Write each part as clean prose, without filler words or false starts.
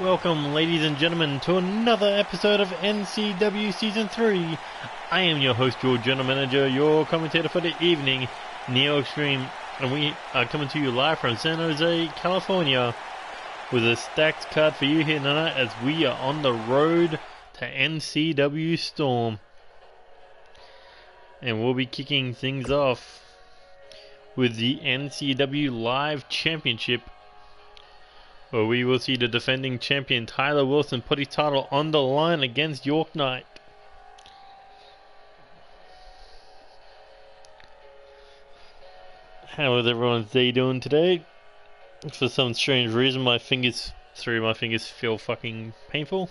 Welcome, ladies and gentlemen, to another episode of NCW Season 3. I am your host, your general manager, your commentator for the evening, Neo Extreme, and we are coming to you live from San Jose, California, with a stacked card for you here tonight as we are on the road to NCW Storm. And we'll be kicking things off with the NCW Live Championship, where we will see the defending champion Tyler Wilson put his title on the line against York Knight. How is everyone's day doing today? For some strange reason, three of my fingers feel fucking painful.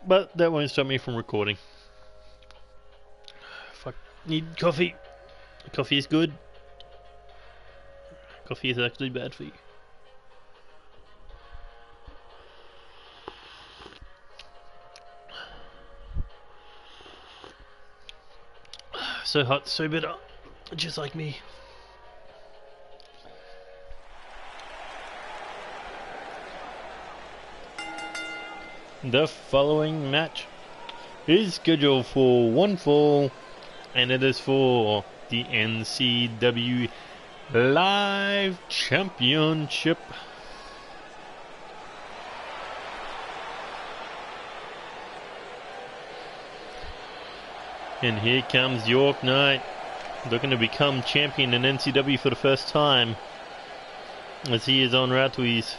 But that won't stop me from recording. Fuck, need coffee. Coffee is good. Coffee is actually bad for you. So hot, so bitter. Just like me. The following match is scheduled for one fall, and it is for the NCW Live Championship. And here comes York Knight, looking to become champion in NCW for the first time, as he is en route to his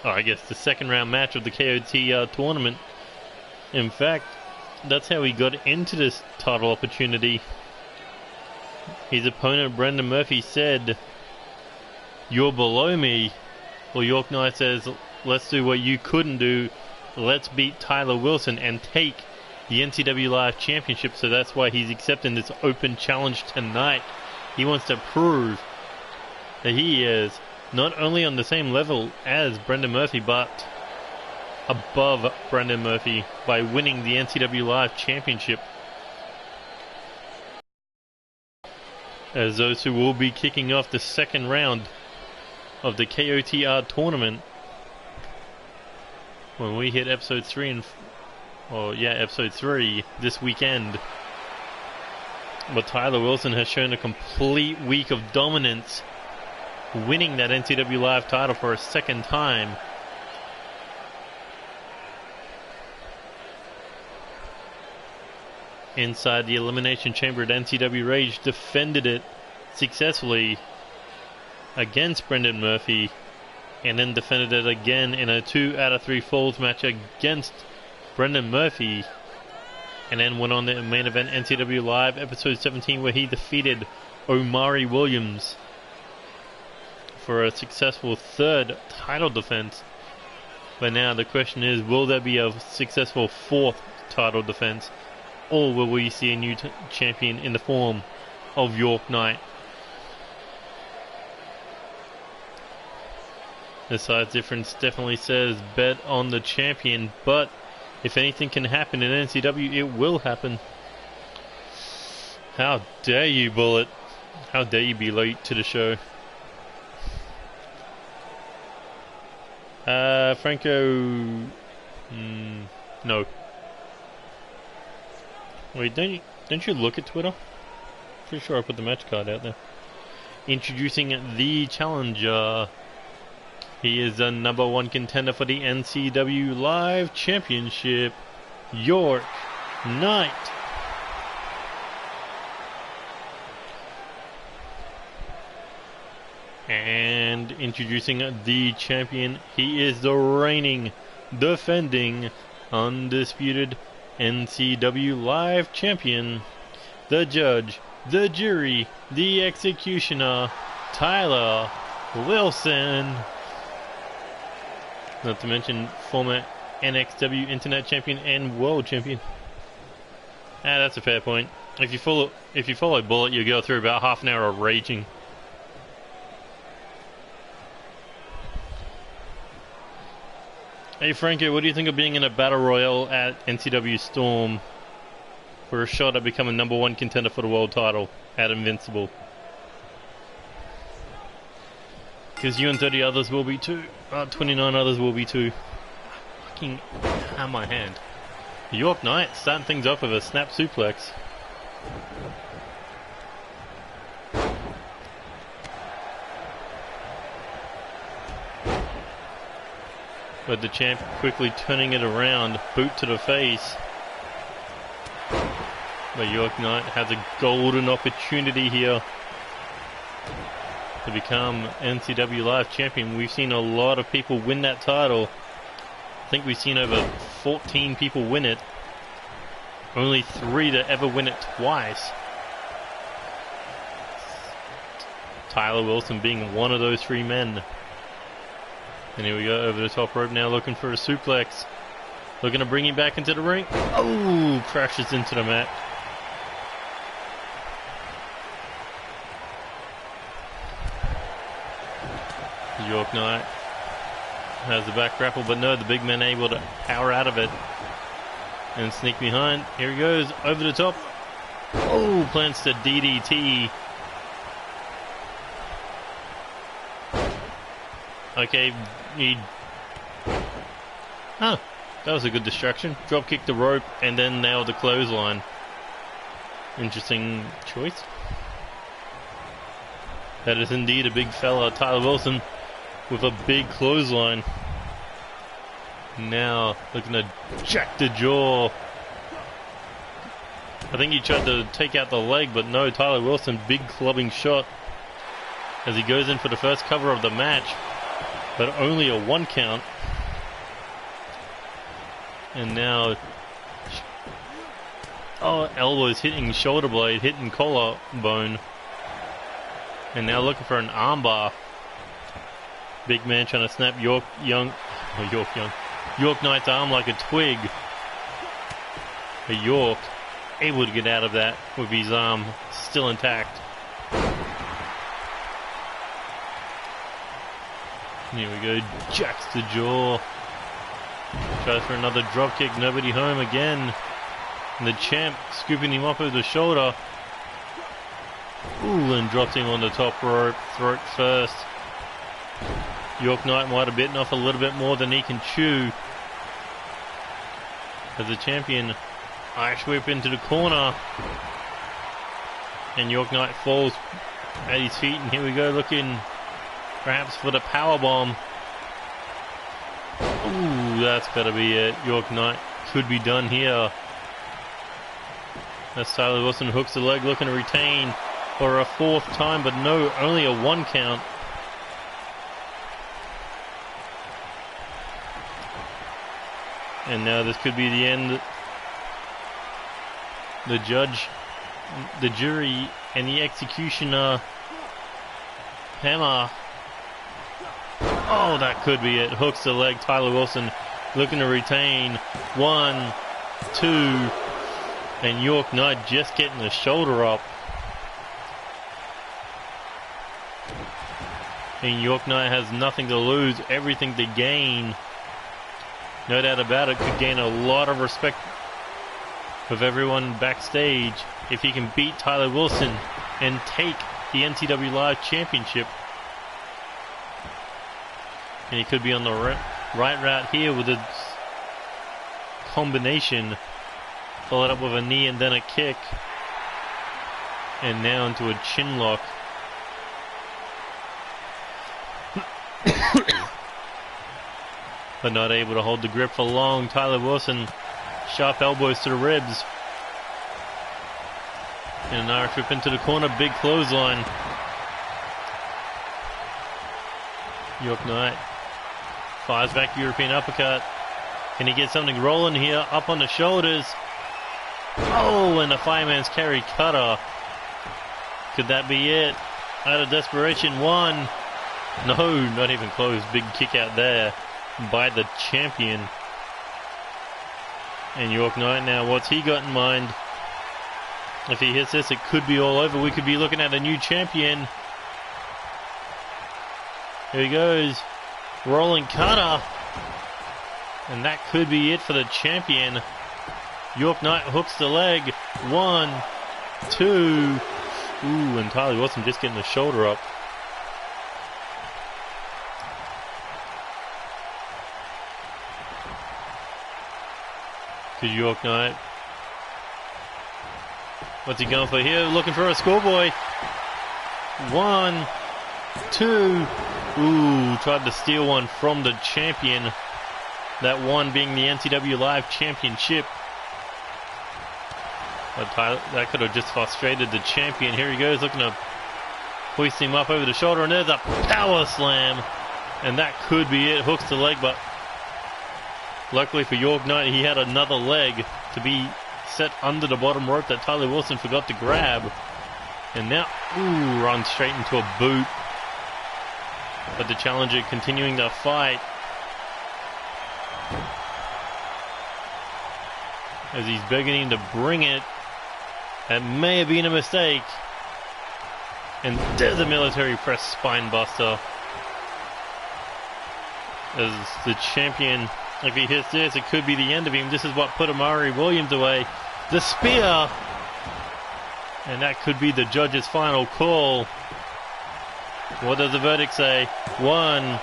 the second round match of the KOTR tournament. In fact, that's how he got into this title opportunity. His opponent Brendan Murphy said, "You're below me." Well, York Knight says, "Let's do what you couldn't do. Let's beat Tyler Wilson and take the NCW Live Championship." So that's why he's accepting this open challenge tonight. He wants to prove that he is not only on the same level as Brendan Murphy, but above Brendan Murphy by winning the NCW Live Championship. As those who will be kicking off the second round of the KOTR tournament when we hit episode 3 episode 3 this weekend. But Tyler Wilson has shown a complete week of dominance, winning that NCW Live title for a second time. Inside the Elimination Chamber at NCW Rage, defended it successfully against Brendan Murphy, and then defended it again in a 2 out of 3 falls match against Brendan Murphy, and then went on the main event NCW Live episode 17, where he defeated Omari Williams for a successful third title defense. But now the question is, will there be a successful fourth title defense, or will we see a new champion in the form of York Knight? The size difference definitely says bet on the champion, but if anything can happen in NCW, it will happen. How dare you, Bullet? How dare you be late to the show? Franco... no. Wait, don't you look at Twitter? Pretty sure I put the match card out there. Introducing the challenger. He is the number 1 contender for the NCW Live Championship, York Knight. And introducing the champion, he is the reigning, defending, undisputed NCW Live Champion, the judge, the jury, the executioner, Tyler Wilson. Not to mention former NXW Internet Champion and World Champion. That's a fair point. If you follow Bullet, you go through about half an hour of raging. Hey Franco, what do you think of being in a battle royale at NCW Storm for a shot at becoming #1 contender for the world title at Invincible? Because you and 30 others will be too. 29 others will be too. Fucking on my hand. York Knight starting things off with a snap suplex. But the champ quickly turning it around, boot to the face. But York Knight has a golden opportunity here to become NCW Live Champion. We've seen a lot of people win that title. I think we've seen over 14 people win it. Only 3 to ever win it twice. Tyler Wilson being one of those 3 men. And here we go, over the top rope now, looking for a suplex. Looking to bring him back into the ring. Oh, crashes into the mat. York Knight has the back grapple, but no, the big man able to power out of it and sneak behind. Here he goes, over the top. Oh, plants the DDT. Okay, that was a good distraction. Drop kick the rope and then nailed the clothesline. Interesting choice. That is indeed a big fella. Tyler Wilson with a big clothesline. Now looking to jack the jaw. I think he tried to take out the leg, but no, Tyler Wilson, big clubbing shot as he goes in for the first cover of the match, but only a 1 count. And now, elbows hitting shoulder blade, hitting collarbone. And now looking for an armbar. Big man trying to snap York Knight's arm like a twig. But York able to get out of that with his arm still intact. Here we go, jacks the jaw. Tries for another drop kick, nobody home again. And the champ scooping him up over the shoulder. Ooh, and drops him on the top rope, throat first. York Knight might have bitten off a little bit more than he can chew. As the champion, Irish whip into the corner. And York Knight falls at his feet, and here we go, looking perhaps for the powerbomb. Ooh, that's gotta be it. York Knight could be done here. As Tyler Wilson hooks the leg, looking to retain for a 4th time, but no, only a 1 count. And now this could be the end. The judge, the jury, and the executioner hammer. Oh, that could be it. Hooks the leg. Tyler Wilson looking to retain. 1, 2, and York Knight just getting the shoulder up. And York Knight has nothing to lose, everything to gain. No doubt about it, could gain a lot of respect with everyone backstage if he can beat Tyler Wilson and take the NCW Live Championship. And he could be on the right route here with a combination, followed up with a knee and then a kick. And now into a chin lock. But not able to hold the grip for long. Tyler Wilson, sharp elbows to the ribs. And an Irish whip into the corner, big clothesline. York Knight fires back European uppercut. Can he get something rolling here? Up on the shoulders. Oh, and a fireman's carry cutter. Could that be it? Out of desperation, 1. No, not even close. Big kick out there by the champion. And York Knight now, what's he got in mind? If he hits this, it could be all over. We could be looking at a new champion. Here he goes. Rolling cutter. And that could be it for the champion. York Knight hooks the leg. 1, 2. Ooh, and Tyler Wilson just getting the shoulder up. Good York Knight. What's he going for here? Looking for a schoolboy. 1, 2. Ooh, tried to steal one from the champion. That one being the NCW Live Championship. But that could have just frustrated the champion. Here he goes, looking to hoist him up over the shoulder, and there's a power slam. And that could be it. Hooks the leg, but luckily for York Knight, he had another leg to be set under the bottom rope that Tyler Wilson forgot to grab. And now, ooh, runs straight into a boot. But the challenger continuing to fight. As he's begging him to bring it. That may have been a mistake. And there's a military press spine buster. As the champion, if he hits this, it could be the end of him. This is what put Amari Williams away. The spear! And that could be the judge's final call. What does the verdict say? 1,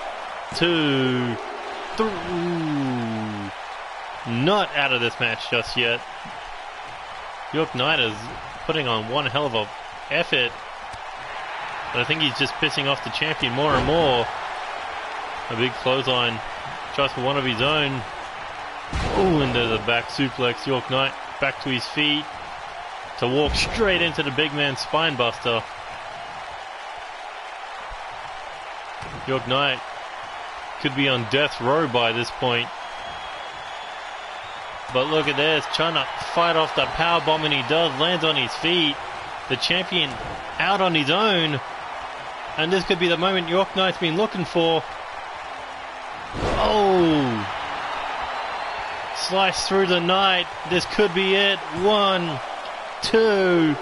2, 3. Not out of this match just yet. York Knight is putting on one hell of a effort. But I think he's just pissing off the champion more and more. A big clothesline. Tries for one of his own. Oh, and there's a back suplex. York Knight back to his feet to walk straight into the big man's spine buster. York Knight could be on death row by this point. But look at this, trying to fight off the power bomb, and he does, lands on his feet. The champion out on his own. And this could be the moment York Knight's been looking for. Oh! Slice through the night. This could be it. 1, 2,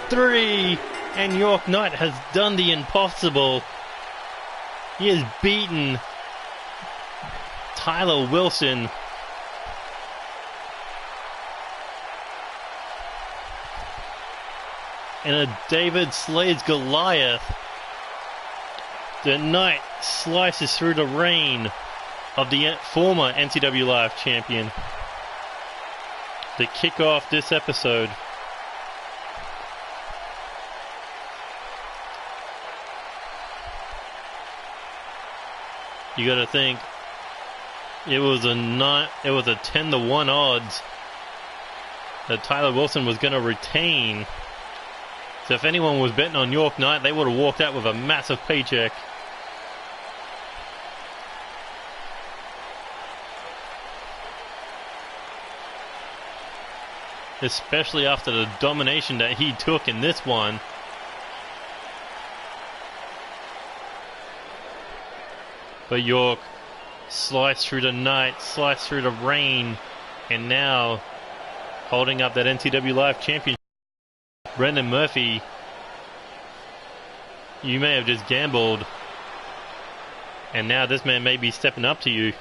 3. And York Knight has done the impossible. He has beaten Tyler Wilson. In a David slays Goliath. The Knight slices through the reign of the former NCW Live champion. To kick off this episode. You gotta think, it was a 10-1 odds that Tyler Wilson was gonna retain. So if anyone was betting on York Knight, they would have walked out with a massive paycheck. Especially after the domination that he took in this one. But York sliced through the night, sliced through the rain, and now holding up that NCW Live Championship. Brendan Murphy, you may have just gambled, and now this man may be stepping up to you.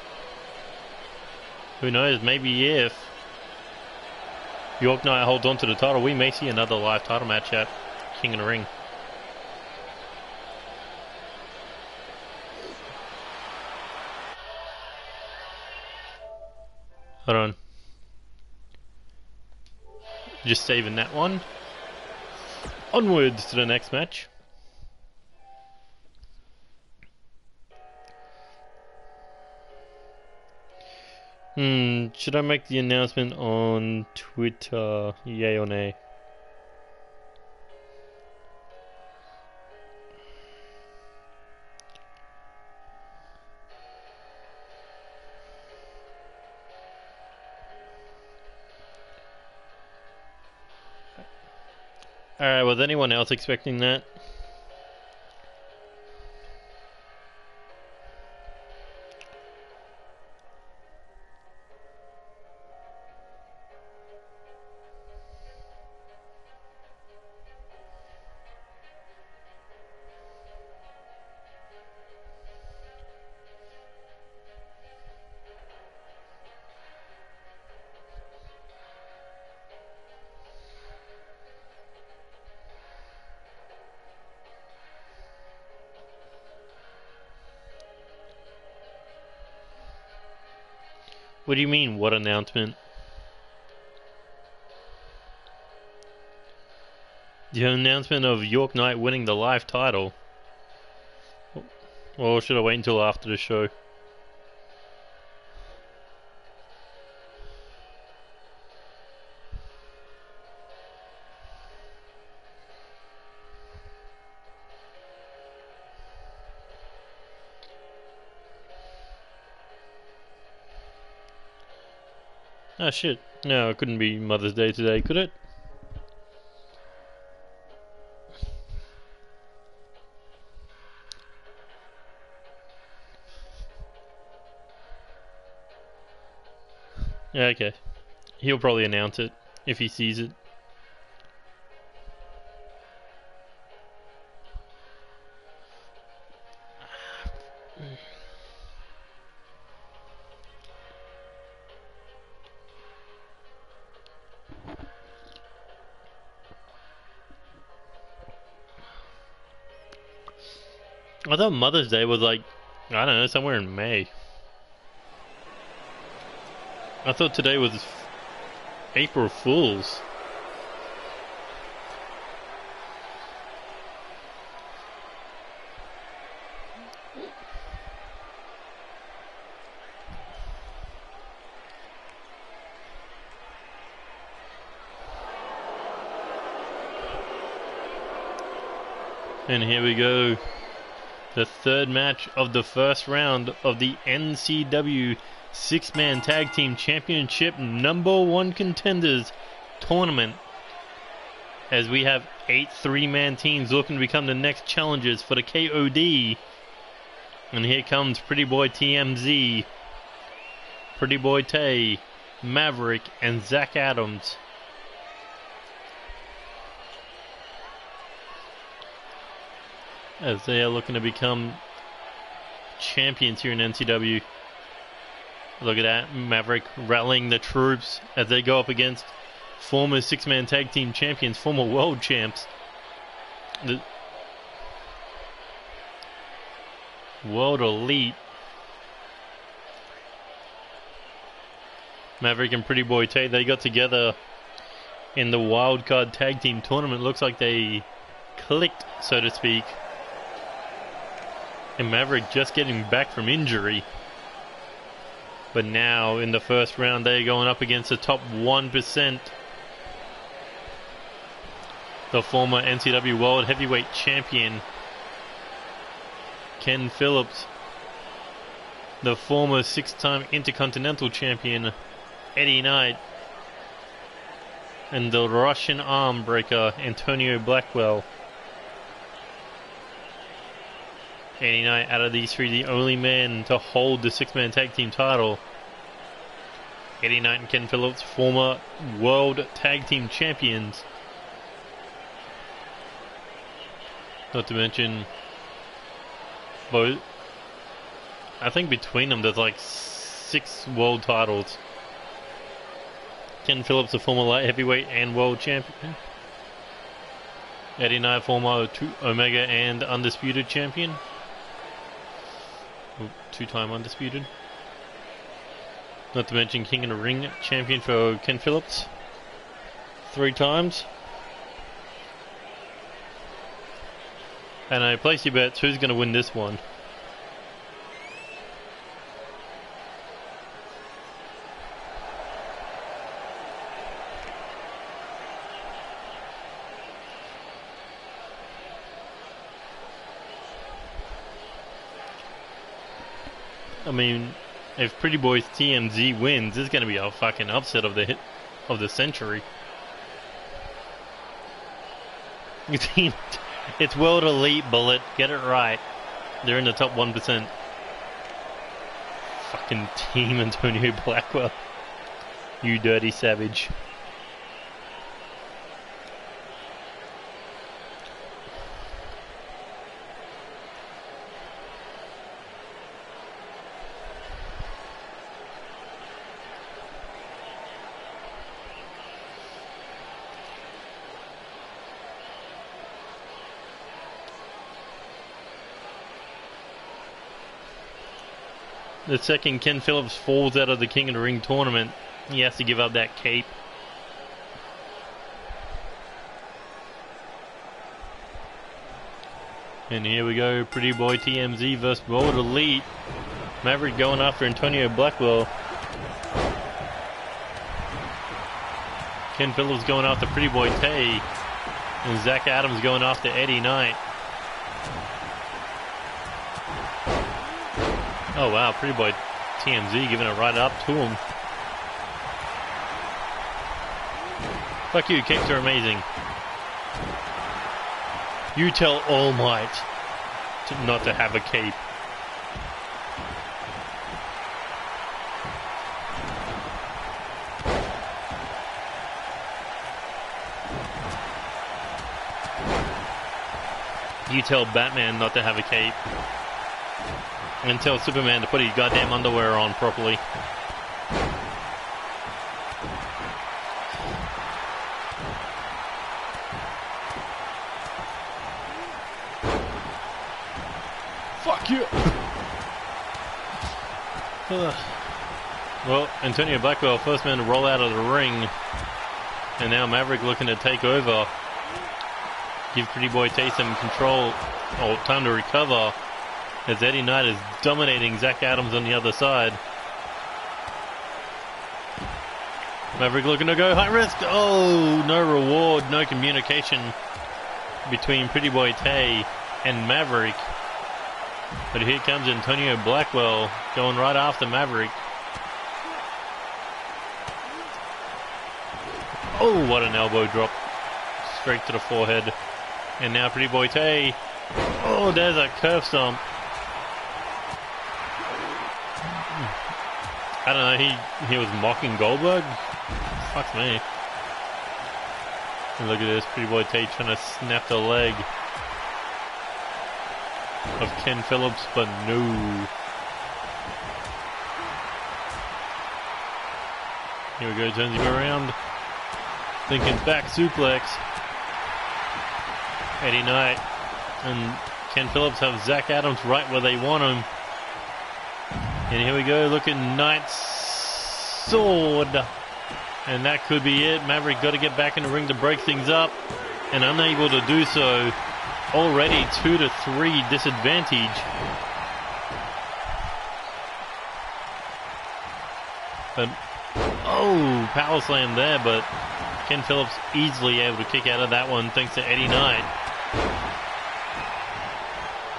Who knows, maybe if York Knight holds on to the title, we may see another live title match at King of the Ring. Hold on. Just saving that one. Onwards to the next match. Should I make the announcement on Twitter? Yay or nay? Alright, was anyone else expecting that? What do you mean, what announcement? The announcement of York Knight winning the live title. Or should I wait until after the show? Ah shit. No, it couldn't be Mother's Day today, could it? Yeah, okay. He'll probably announce it if he sees it. I thought Mother's Day was like, I don't know, somewhere in May. I thought today was April Fool's. And here we go. The third match of the first round of the NCW Six-Man Tag Team Championship #1 Contenders Tournament. As we have 8 3-man teams looking to become the next challengers for the KOD. And here comes Pretty Boy TMZ, Pretty Boy Tay, Maverick, and Zach Adams. As they are looking to become champions here in NCW. Look at that, Maverick rallying the troops as they go up against former six-man tag team champions, former world champs. The World Elite. Maverick and Pretty Boy Tay, they got together in the wildcard tag team tournament. Looks like they clicked, so to speak. And Maverick just getting back from injury. But now in the first round they're going up against the top 1%. The former NCW World Heavyweight Champion Ken Phillips. The former 6-time Intercontinental Champion Eddie Knight. And the Russian arm breaker Antonio Blackwell. Eddie Knight, out of these three, the only man to hold the 6-man tag team title. Eddie Knight and Ken Phillips, former world tag team champions. Not to mention, both, I think between them there's like 6 world titles. Ken Phillips, a former light heavyweight and world champion. Eddie Knight, former Omega and undisputed champion. 2-time undisputed. Not to mention King of the Ring champion for Ken Phillips. 3 times. And I place your bets, who's going to win this one? I mean, if Pretty Boys TMZ wins, this is going to be a fucking upset of the century. It's World Elite, Bullet. Get it right. They're in the top 1%. Fucking Team Antonio Blackwell. You dirty savage. The second Ken Phillips falls out of the King of the Ring tournament, he has to give up that cape. And here we go, Pretty Boy TMZ versus World Elite. Maverick going after Antonio Blackwell. Ken Phillips going after Pretty Boy Tay. And Zach Adams going after Eddie Knight. Oh wow, Pretty Boy TMZ giving it right up to him. Fuck you, capes are amazing. You tell All Might not to have a cape. You tell Batman not to have a cape. And tell Superman to put his goddamn underwear on properly. Fuck you! Well, Antonio Blackwell, first man to roll out of the ring. And now Maverick looking to take over. Give Pretty Boy Tay some control, or time to recover, as Eddie Knight is dominating Zach Adams on the other side. Maverick looking to go high risk. Oh, no reward, no communication between Pretty Boy Tay and Maverick. But here comes Antonio Blackwell going right after Maverick. Oh, what an elbow drop. Straight to the forehead. And now Pretty Boy Tay. Oh, there's a curve stomp. I don't know, he was mocking Goldberg? Fuck me. And look at this, Pretty Boy Tay trying to snap the leg of Ken Phillips, but no. Here we go, turns him around. Thinking back suplex. Eddie Knight and Ken Phillips have Zach Adams right where they want him. And here we go, look at Knight's sword. And that could be it. Maverick got to get back in the ring to break things up. And unable to do so. Already 2-3 disadvantage. But, oh, power slam there, but Ken Phillips easily able to kick out of that one thanks to Eddie Knight.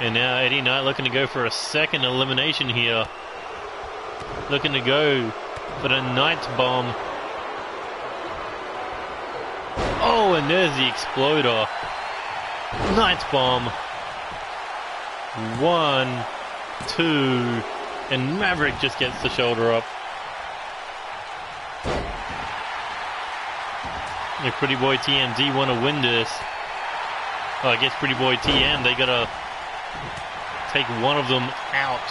And now Eddie Knight looking to go for a second elimination here. Looking to go for the Knight's bomb. Oh, and there's the exploder. Knight's bomb. 1, 2, and Maverick just gets the shoulder up. If Pretty Boy TMZ want to win this, well, I guess Pretty Boy TM, they gotta take one of them out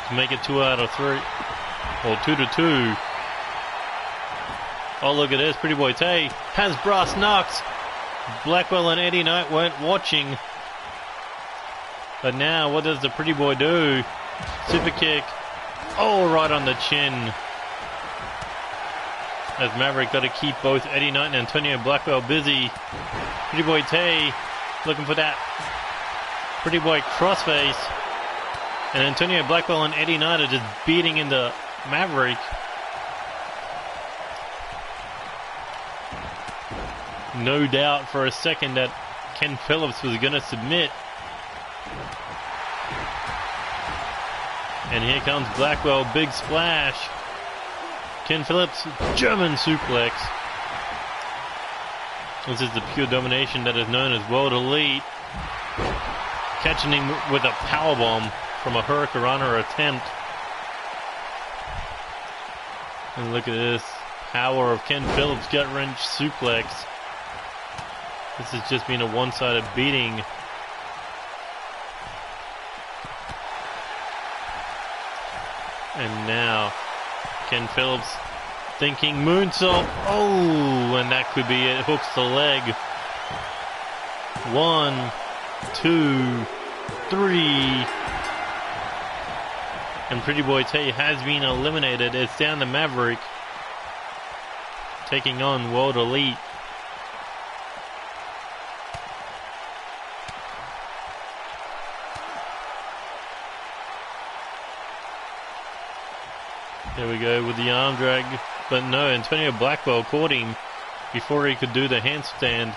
to make it 2 out of 3, or 2-2. Oh, look at this, Pretty Boy Tay has brass knucks. Blackwell and Eddie Knight weren't watching, but now what does the Pretty Boy do? Super kick. Oh, right on the chin. As Maverick got to keep both Eddie Knight and Antonio Blackwell busy. Pretty Boy Tay looking for that Pretty Boy crossface. And Antonio Blackwell and Eddie Knight are just beating into Maverick. No doubt for a second that Ken Phillips was going to submit. And here comes Blackwell, big splash. Ken Phillips, German suplex. This is the pure domination that is known as World Elite. Catching him with a powerbomb from a Hurricanrana attempt. And look at this. Power of Ken Phillips gut-wrench suplex. This has just been a one-sided beating. And now Ken Phillips thinking moonsault. Oh, and that could be it. Hooks the leg. 1, 2, 3. And Pretty Boy Tay has been eliminated. It's down to Maverick taking on World Elite. There we go with the arm drag. But no, Antonio Blackwell caught him before he could do the handstand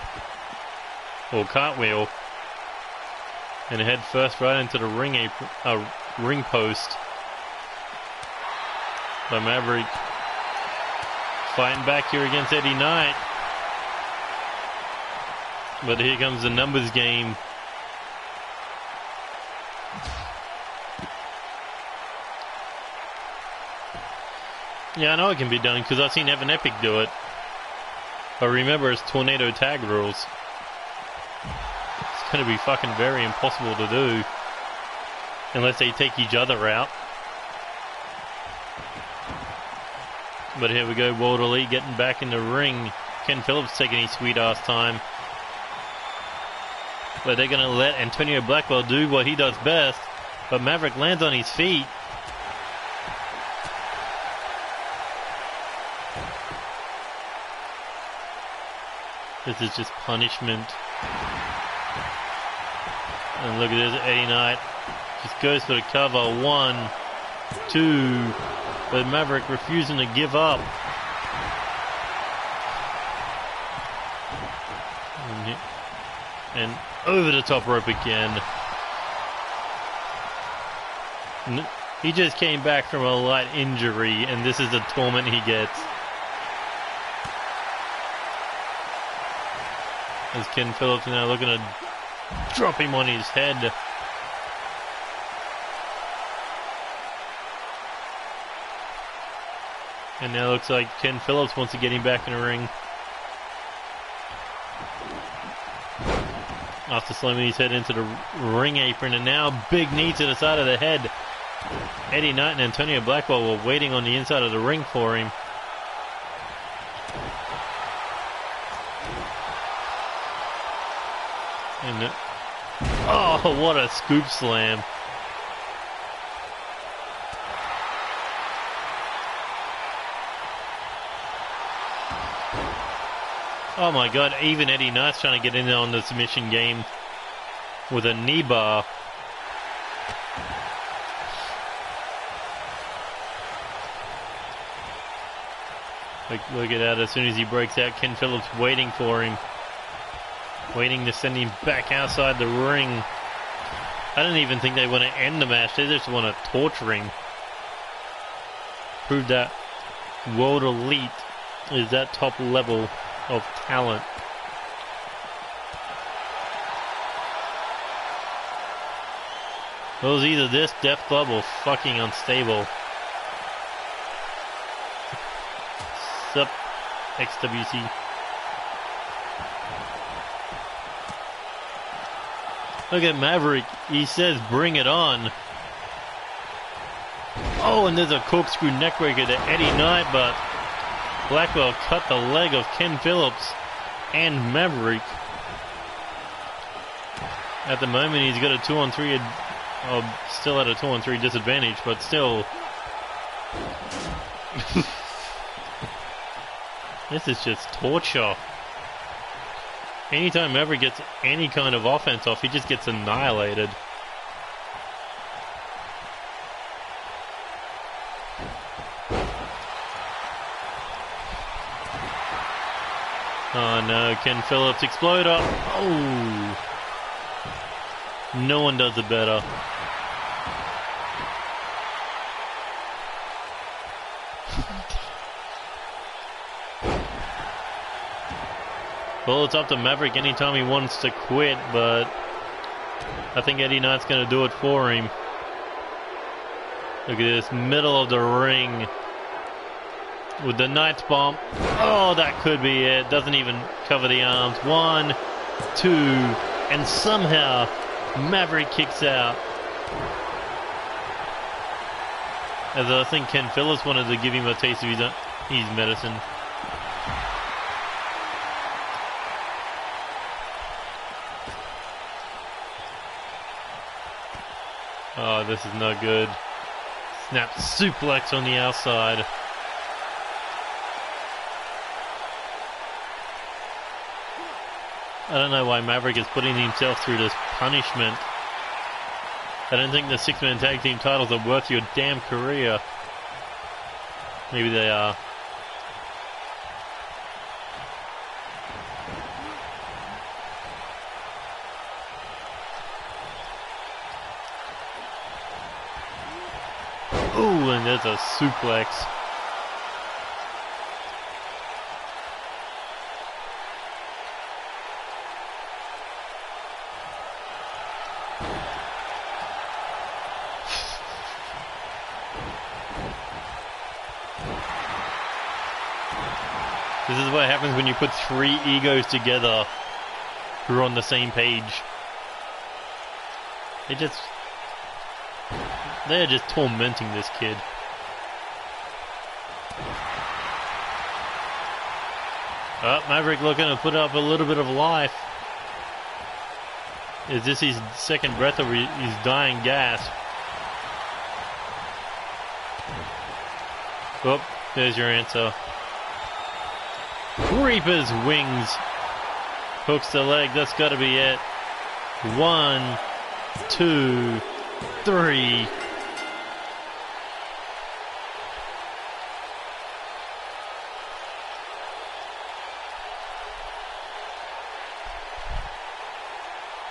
or cartwheel. And head first right into the ring post. By Maverick. Fighting back here against Eddie Knight. But here comes the numbers game. Yeah, I know it can be done because I've seen Evan Epic do it. But remember, it's tornado tag rules. It's going to be fucking very impossible to do. Unless they take each other out. But here we go, World Elite getting back in the ring. Ken Phillips taking his sweet ass time. But they're going to let Antonio Blackwell do what he does best. But Maverick lands on his feet. This is just punishment. And look at this, Eddie Knight just goes for the cover. 1, 2, but Maverick refusing to give up. And over the top rope again. He just came back from a light injury, and this is the torment he gets. As Ken Phillips now looking to drop him on his head. And now it looks like Ken Phillips wants to get him back in the ring. After slamming his head into the ring apron, and now big knee to the side of the head. Eddie Knight and Antonio Blackwell were waiting on the inside of the ring for him. And oh, what a scoop slam. Oh my god, even Eddie Knight's trying to get in on the submission game with a knee bar. Look at that, as soon as he breaks out, Ken Phillips waiting for him. Waiting to send him back outside the ring. I don't even think they want to end the match, they just want to torture him. Prove that World Elite is that top level of talent. It was either this, Def Club, or fucking unstable. Sup, XWC. Look at Maverick. He says, bring it on. Oh, and there's a corkscrew neckbreaker to Eddie Knight, but Blackwell cut the leg of Ken Phillips and Maverick. At the moment, he's got a 2-on-3, still at a 2-on-3 disadvantage, but still. This is just torture. Anytime Maverick gets any kind of offense off, he just gets annihilated. Oh no, Ken Phillips exploder. Oh. No one does it better. Well, it's up to Maverick anytime he wants to quit, but I think Eddie Knight's going to do it for him. Look at this, middle of the ring with the Knight's bomb. Oh, that could be it. Doesn't even cover the arms. 1, 2, and somehow Maverick kicks out. As I think Ken Phillips wanted to give him a taste of his medicine. Oh, this is not good. It's Snap suplex on the outside. I don't know why Maverick is putting himself through this punishment. I don't think the six-man tag team titles are worth your damn career. Maybe they are. Ooh, and there's a suplex. This is what happens when you put three egos together who are on the same page. They're just tormenting this kid. Oh, Maverick looking to put up a little bit of life. Is this his second breath or his dying gasp? Oh, there's your answer. Reaper's wings. Hooks the leg, that's gotta be it. 1, 2, 3.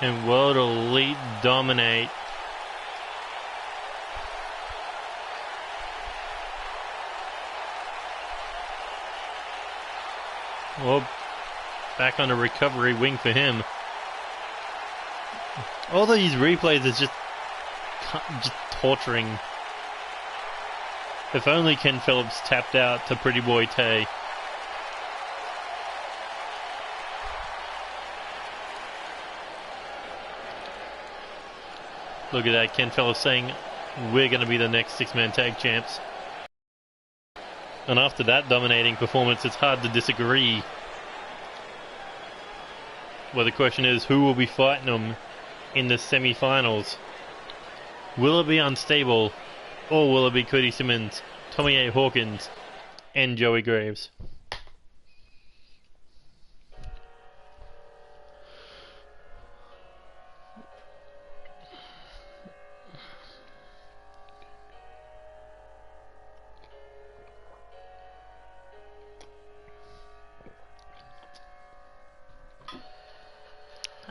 And World Elite dominate. Well, back on a recovery wing for him. All these replays is just torturing. If only Ken Phillips tapped out to Pretty Boy Tay. Look at that, Ken Phillips saying, we're going to be the next six-man tag champs. And after that dominating performance, it's hard to disagree. Well, the question is, who will be fighting them in the semi-finals? Will it be Unstable, or will it be Cody Simmons, Tommy A. Hawkins, and Joey Graves?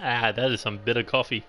Ah, that is some bitter coffee.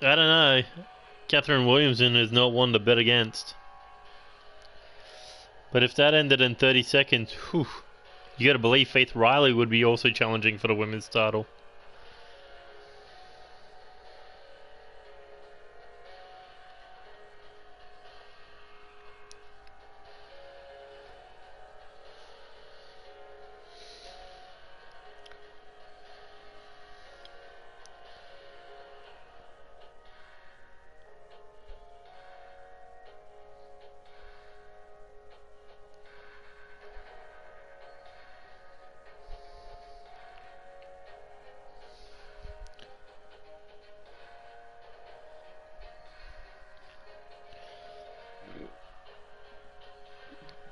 I don't know. Catherine Williamson is not one to bet against. But if that ended in 30 seconds, whew, you gotta believe Faith Riley would be also challenging for the women's title.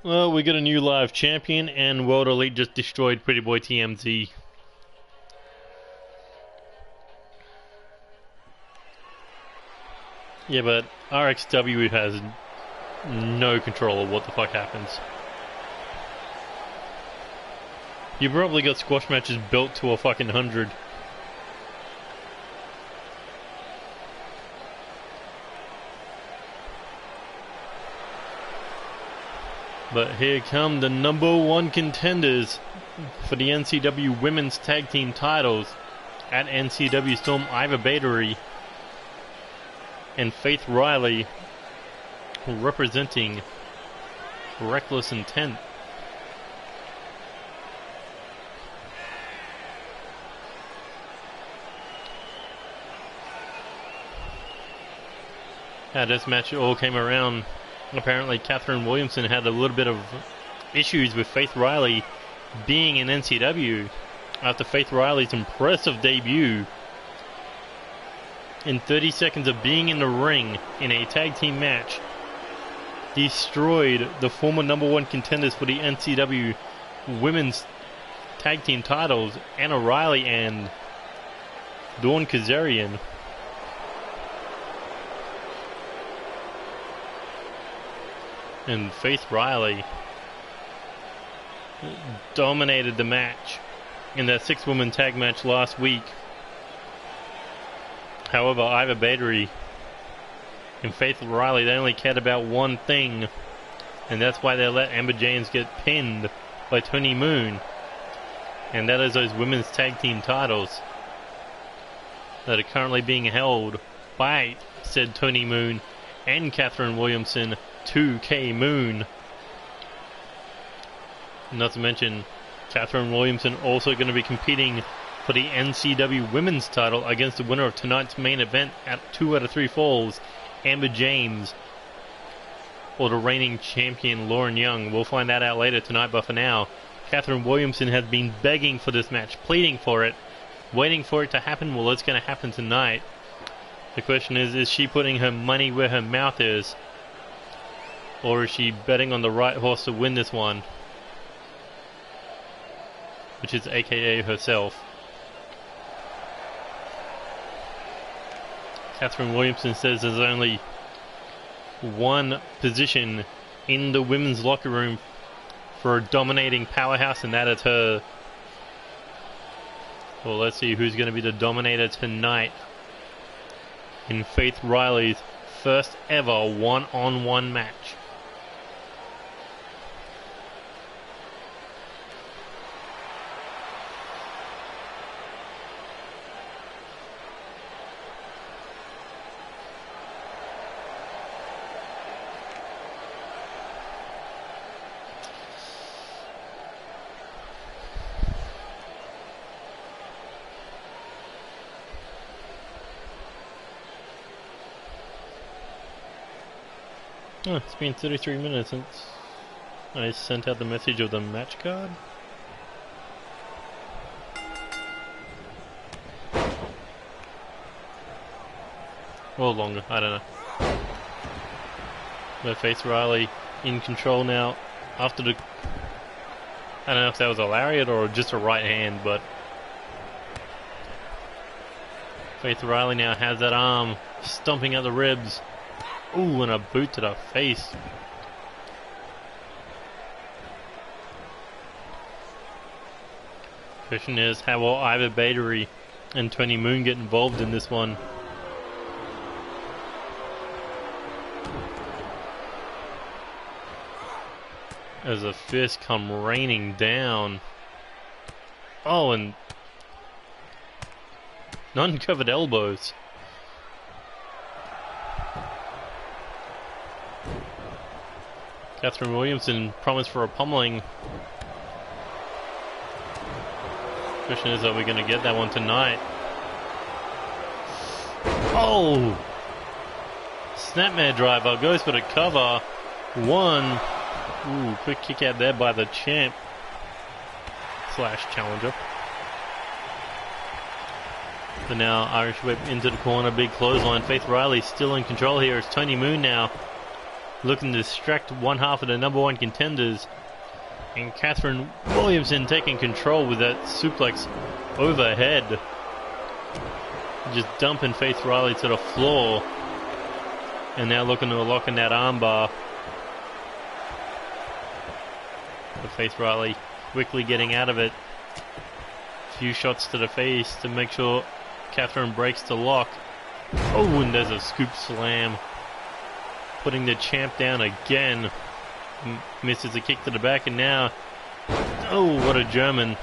Well, we got a new live champion, and World Elite just destroyed Pretty Boy TMZ. Yeah, but RXW has no control of what the fuck happens. You probably got squash matches built to a fucking 100. But here come the #1 contenders for the NCW Women's Tag Team titles at NCW Storm, Iva Battery and Faith Riley, representing Reckless Intent. How this match all came around, apparently Catherine Williamson had a little bit of issues with Faith Riley being in NCW after Faith Riley's impressive debut in 30 seconds of being in the ring in a tag team match destroyed the former #1 contenders for the NCW Women's Tag Team titles, Anna Riley and Dawn Kazarian. And Faith Riley dominated the match in that 6-woman tag match last week. However, Iva Battery and Faith Riley, they only cared about one thing, and that's why they let Amber James get pinned by Tony Moon. And that is those women's tag team titles that are currently being held by said Tony Moon and Catherine Williamson, 2K Moon. Not to mention, Catherine Williamson also going to be competing for the NCW Women's title against the winner of tonight's main event at 2 out of 3 falls, Amber James, or the reigning champion Lauren Young. We'll find that out later tonight, but for now, Catherine Williamson has been begging for this match, pleading for it, waiting for it to happen. Well, it's going to happen tonight. The question is she putting her money where her mouth is? Or is she betting on the right horse to win this one? Which is AKA herself. Catherine Williamson says there's only one position in the women's locker room for a dominating powerhouse, and that is her. Well, let's see who's going to be the dominator tonight in Faith Riley's first ever one-on-one match. Oh, it's been 33 minutes since I sent out the message of the match card. Or longer, I don't know. But Faith Riley in control now after the... I don't know if that was a lariat or just a right hand, but Faith Riley now has that arm stomping at the ribs. Ooh, and a boot to the face. Question is, how will Iva Battery and Tony Moon get involved in this one? As the fists come raining down. Oh, and uncovered elbows. Catherine Williamson promised for a pummeling. Question is, are we going to get that one tonight? Oh! Snapmare driver goes for the cover. One. Ooh, quick kick out there by the champ / challenger. So now Irish whip into the corner, big clothesline. Faith Riley still in control here. It's Tony Moon now, looking to distract one half of the #1 contenders. And Catherine Williamson taking control with that suplex overhead. Just dumping Faith Riley to the floor. And now looking to lock in that armbar. But Faith Riley quickly getting out of it. A few shots to the face to make sure Catherine breaks the lock. Oh, and there's a scoop slam, putting the champ down again. misses a kick to the back, and now, oh, what a German.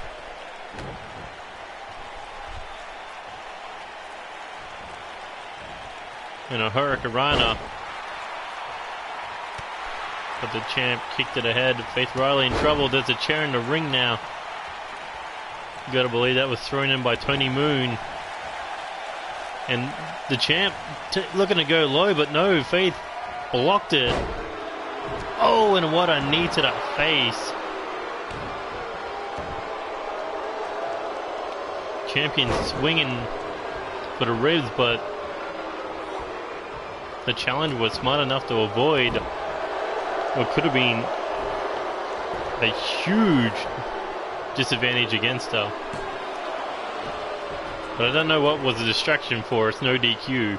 And a Hurricanrana. But the champ kicked it ahead. Faith Riley in trouble. There's a chair in the ring now. You gotta believe that was thrown in by Tony Moon. And the champ looking to go low, but no, Faith blocked it. Oh, and what a knee to the face. Champion swinging for the ribs, but the challenger was smart enough to avoid what could have been a huge disadvantage against her. But I don't know what was a distraction for. It's no DQ.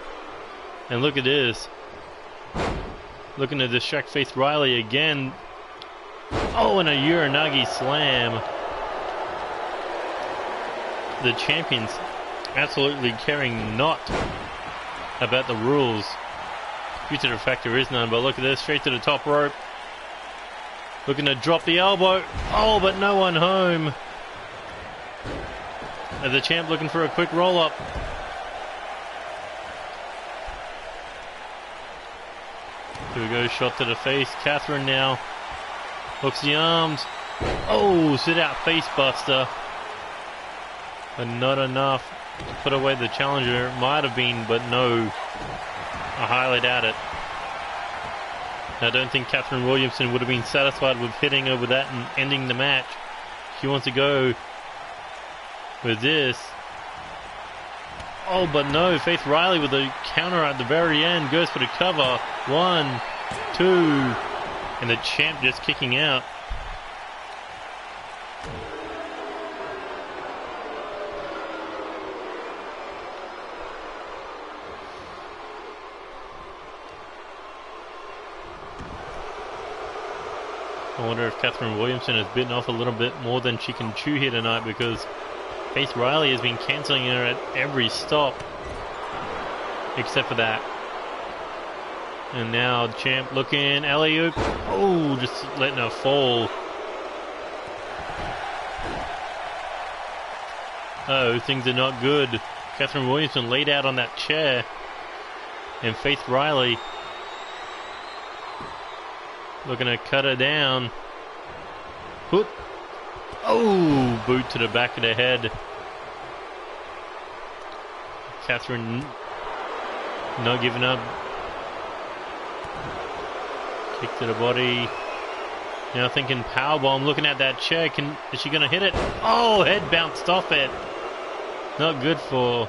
And look at this. Looking to distract Faith Riley again. Oh, and a Uranagi slam. The champion's absolutely caring not about the rules, due to the fact there is none. But look at this, straight to the top rope. Looking to drop the elbow. Oh, but no one home. And the champ looking for a quick roll up. Here we go, shot to the face. Catherine now hooks the arms. Oh, sit out face buster. But not enough to put away the challenger. Might have been, but no. I highly doubt it. I don't think Catherine Williamson would have been satisfied with hitting her with that and ending the match. She wants to go with this. Oh, but no. Faith Riley with a counter at the very end. Goes for the cover. 1, 2. And the champ just kicking out. I wonder if Catherine Williamson has bitten off a little bit more than she can chew here tonight, because Faith Riley has been cancelling her at every stop except for that. And now champ looking, alley-oop. Oh, just letting her fall. Oh, things are not good. Catherine Williamson laid out on that chair, and Faith Riley looking to cut her down. Whoop. Oh, boot to the back of the head. Catherine not giving up. Kick to the body. Now thinking powerbomb, looking at that chair. Is she going to hit it? Oh, head bounced off it. Not good for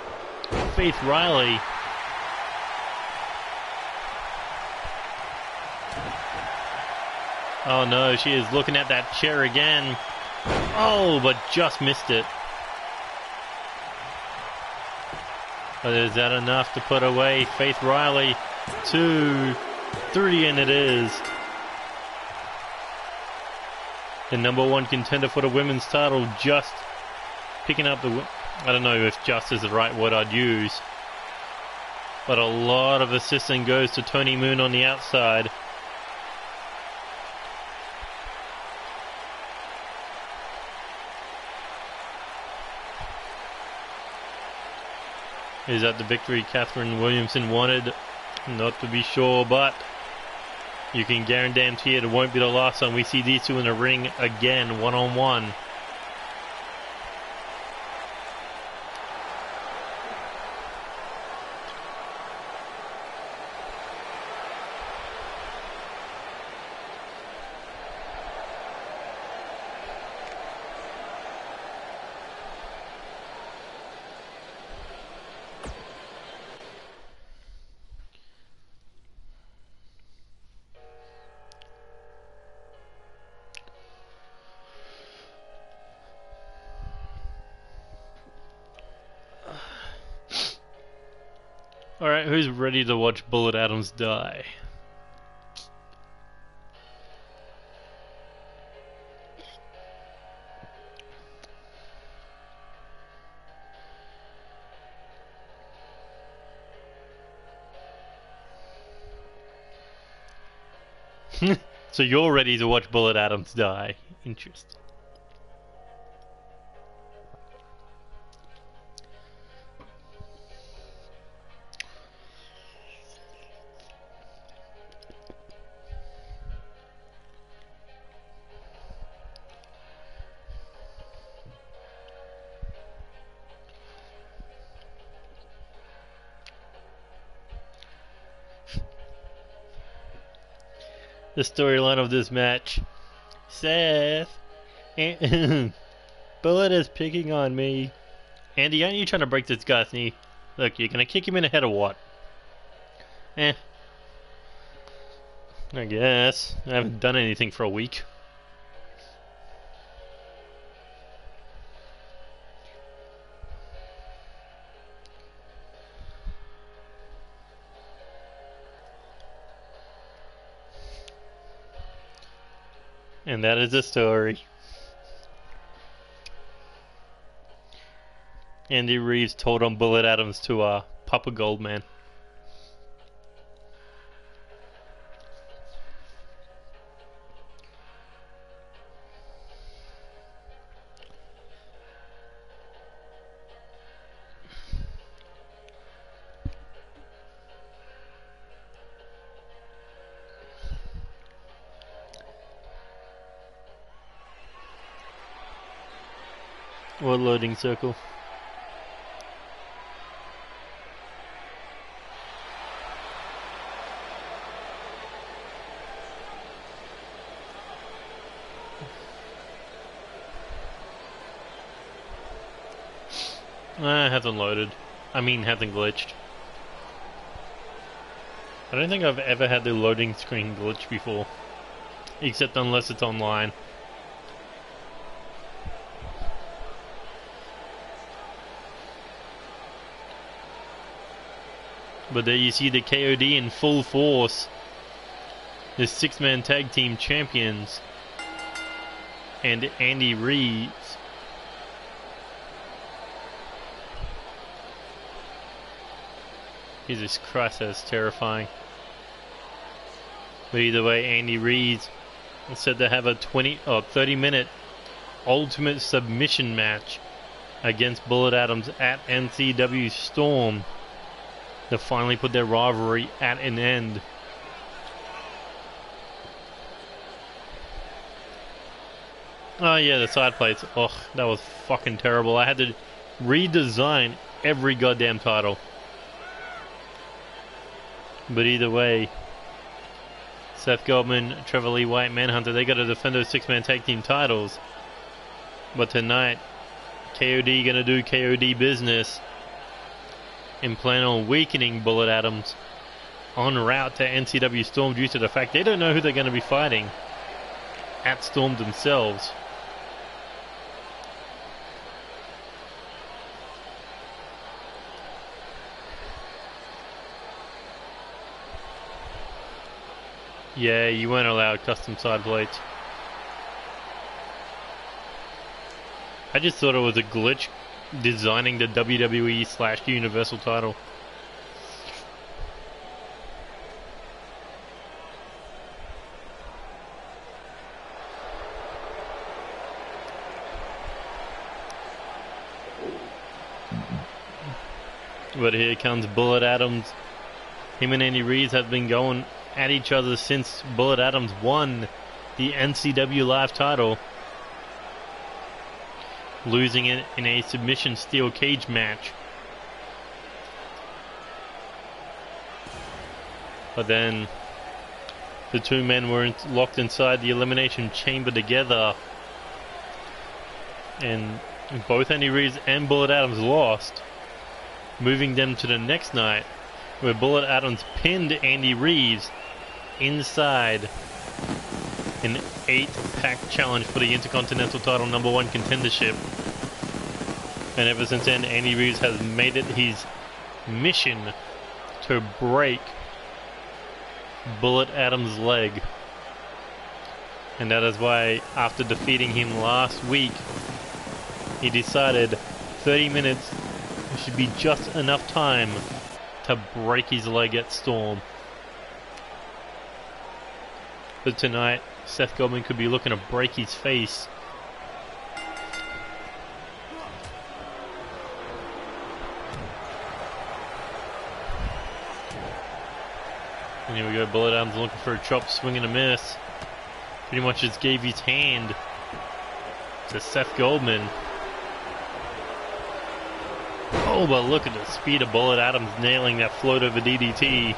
Faith Riley. Oh no, she is looking at that chair again. Oh, but just missed it. But is that enough to put away Faith Riley? 2, 3, and it is. The #1 contender for the women's title just picking up the... I don't know if just is the right word I'd use. But a lot of assistance goes to Tony Moon on the outside. Is that the victory Catherine Williamson wanted? Not to be sure, but you can guarantee it won't be the last time we see these two in the ring again, one-on-one. Alright, who's ready to watch Bullet Adams die? So you're ready to watch Bullet Adams die. Interesting. The storyline of this match. Seth. Bullet is picking on me. Andy, aren't you trying to break this guy's knee? Look, you're gonna kick him in the head or what? I guess. I haven't done anything for a week. And that is the story. Andy Reeves told on Bullet Adams to Papa Goldman. What loading circle? Hasn't loaded. I mean, hasn't glitched. I don't think I've ever had the loading screen glitch before. Except unless it's online. But there you see the KOD in full force. The 6-man tag team champions. And Andy Reeves. Jesus Christ, that's terrifying. But either way, Andy Reeves is said to have a 30-minute ultimate submission match against Bullet Adams at NCW Storm to finally put their rivalry at an end. Oh yeah, the side plates. Ugh, that was fucking terrible. I had to redesign every goddamn title. But either way, Seth Goldman, Trevor Lee White, Manhunter, they got to defend those 6-man tag team titles. But tonight, KOD gonna do KOD business and plan on weakening Bullet Adams en route to NCW Storm due to the fact they don't know who they're going to be fighting at Storm themselves. Yeah, you weren't allowed custom side plates. I just thought it was a glitch designing the WWE / Universal title. But here comes Bullet Adams. Him and Andy Reeves have been going at each other since Bullet Adams won the NCW Live title, losing it in a submission steel cage match. But then the two men were locked inside the Elimination Chamber together, and both Andy Reeves and Bullet Adams lost, moving them to the next night where Bullet Adams pinned Andy Reeves inside an 8-pack challenge for the Intercontinental title #1 contendership. And ever since then, Andy Reeves has made it his mission to break Bullet Adams' leg. And that is why, after defeating him last week, he decided 30 minutes should be just enough time to break his leg at Storm. But tonight, Seth Goldman could be looking to break his face. And here we go, Bullet Adams looking for a chop, swing and a miss. Pretty much just gave his hand to Seth Goldman. Oh, but look at the speed of Bullet Adams nailing that float over DDT.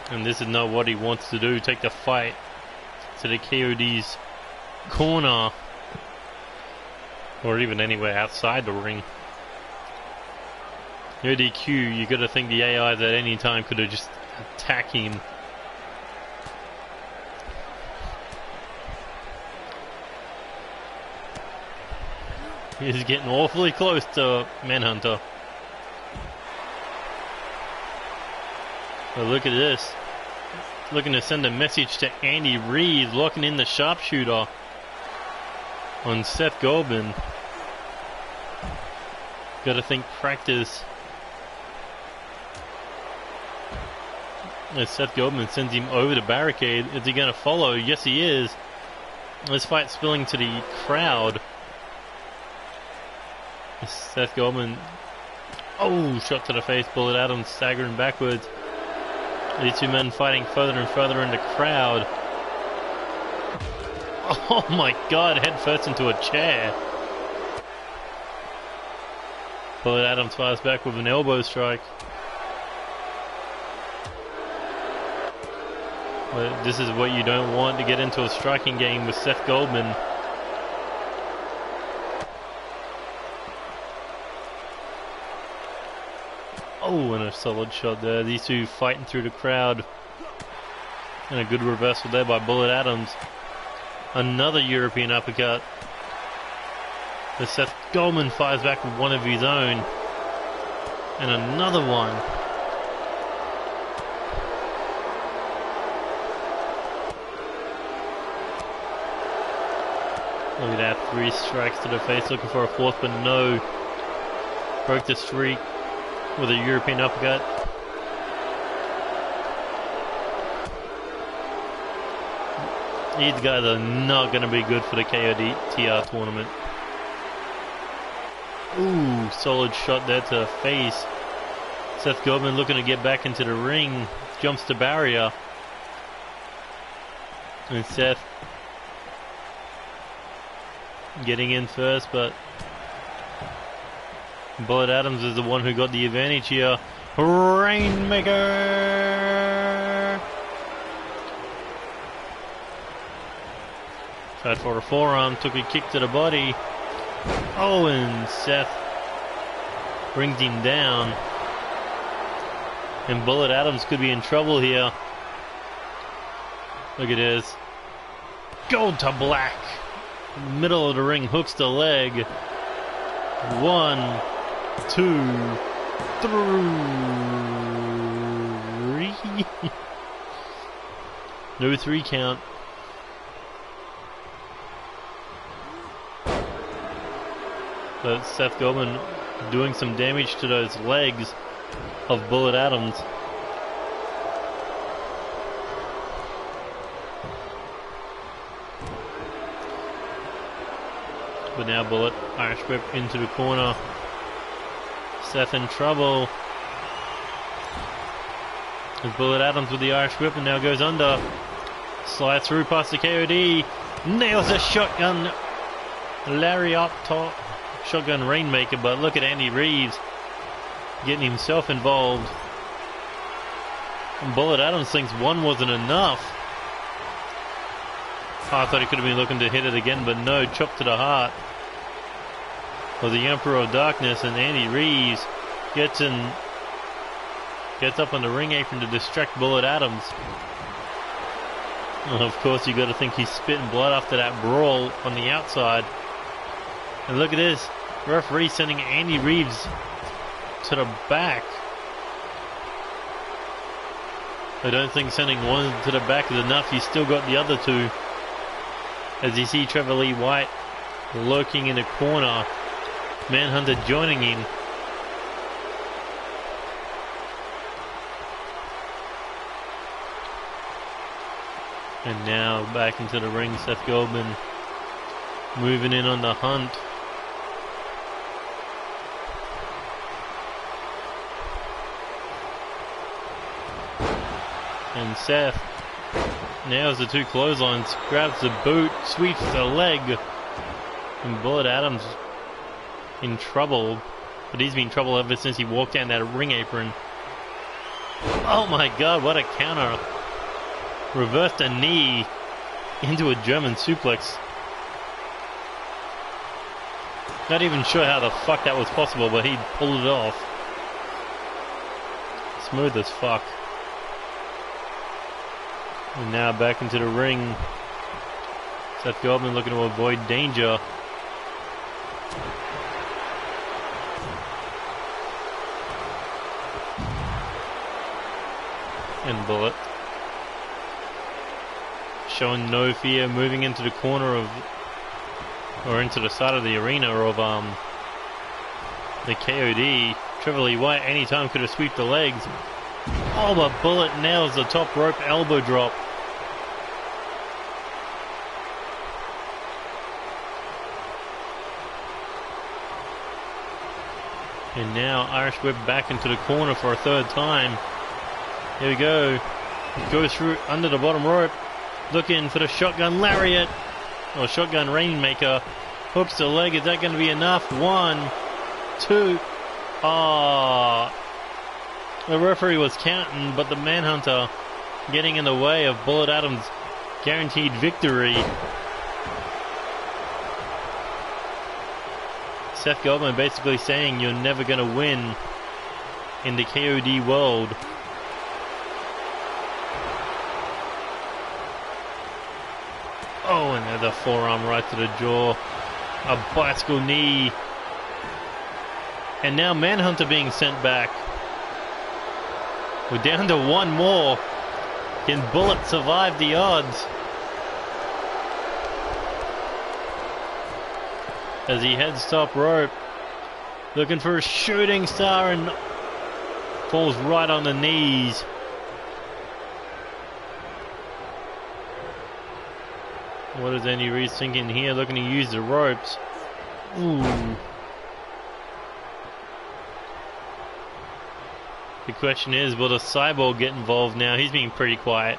And this is not what he wants to do, take the fight to the KOD's corner. Or even anywhere outside the ring. No DQ, you gotta think the AIs at any time could have just attacked him. He's getting awfully close to Manhunter. But look at this. Looking to send a message to Andy Reid, locking in the sharpshooter on Seth Goldman. Gotta think practice. As Seth Goldman sends him over the barricade. Is he gonna follow? Yes, he is. This fight spilling to the crowd. Seth Goldman, oh, shot to the face. Bullet Adams staggering backwards. These two men fighting further and further in the crowd. Oh my god, head first into a chair. Bullet Adams fires back with an elbow strike. But this is what you don't want to get into a striking game with Seth Goldman. Oh, and a solid shot there. These two fighting through the crowd. And a good reversal there by Bullet Adams. Another European uppercut. But Seth Goldman fires back with one of his own. And another one. Look at that, 3 strikes to the face, looking for a fourth, but no. Broke the streak with a European uppercut. These guys are not going to be good for the KOTR tournament. Ooh, solid shot there to the face. Seth Goldman looking to get back into the ring. Jumps the barrier. And Seth getting in first, but Bullet Adams is the one who got the advantage here. Rainmaker! Tried for a forearm, took a kick to the body. Oh, and Seth brings him down. And Bullet Adams could be in trouble here. Look at this. Gold to black. Middle of the ring, hooks the leg. 1, 2, 3. No 3 count. But Seth Goldman doing some damage to those legs of Bullet Adams. But now Bullet, Irish whip into the corner. Seth in trouble. There's Bullet Adams with the Irish whip and now goes under. Slides through past the KOD. Nails a shotgun. Lariat top. Shotgun Rainmaker, but look at Andy Reeves getting himself involved. And Bullet Adams thinks one wasn't enough. Oh, I thought he could have been looking to hit it again, but no, chop to the heart. Well, the Emperor of Darkness, and Andy Reeves gets up on the ring apron to distract Bullet Adams. And of course, you got to think he's spitting blood after that brawl on the outside. And look at this, referee sending Andy Reeves to the back. I don't think sending one to the back is enough. He's still got the other two. As you see Trevor Lee White lurking in the corner. Manhunter joining him. And now back into the ring, Seth Goldman moving in on the hunt. And Seth nails the two clotheslines, grabs the boot, sweeps the leg, and Bullet Adams in trouble. But he's been in trouble ever since he walked down that ring apron. Oh my god, what a counter. Reversed a knee into a German suplex. Not even sure how the fuck that was possible, but he pulled it off. Smooth as fuck. And now back into the ring. Seth Goldman looking to avoid danger. And Bullet showing no fear, moving into the corner of, or into the side of the arena of the KOD. Trevor Lee White anytime could have swept the legs. Oh, but Bullet nails the top rope elbow drop. And now Irish Whip back into the corner for a third time. Here we go. Goes through under the bottom rope. Looking for the shotgun lariat. Or shotgun rainmaker. Hooks the leg. Is that going to be enough? 1, 2. Ah. The referee was counting, but the Manhunter getting in the way of Bullet Adams' guaranteed victory. Seth Goldman basically saying you're never going to win in the KOD world. Oh, and another forearm right to the jaw. A bicycle knee. And now Manhunter being sent back. We're down to one more. Can Bullet survive the odds? As he heads top rope. Looking for a shooting star and falls right on the knees. What is Andy Reid thinking here? Looking to use the ropes. Ooh. The question is, will the Cyborg get involved now? He's being pretty quiet.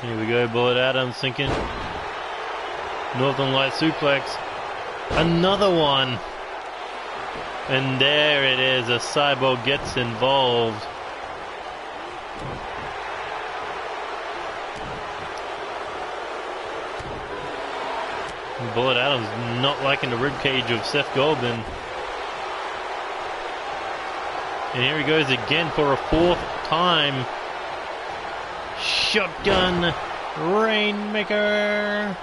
Here we go, Bullet Adams thinking. Northern Light suplex. Another one. And there it is, a Cyborg gets involved. Bullet Adams not liking the ribcage of Seth Goldman. And here he goes again for a fourth time. Shotgun Rainmaker.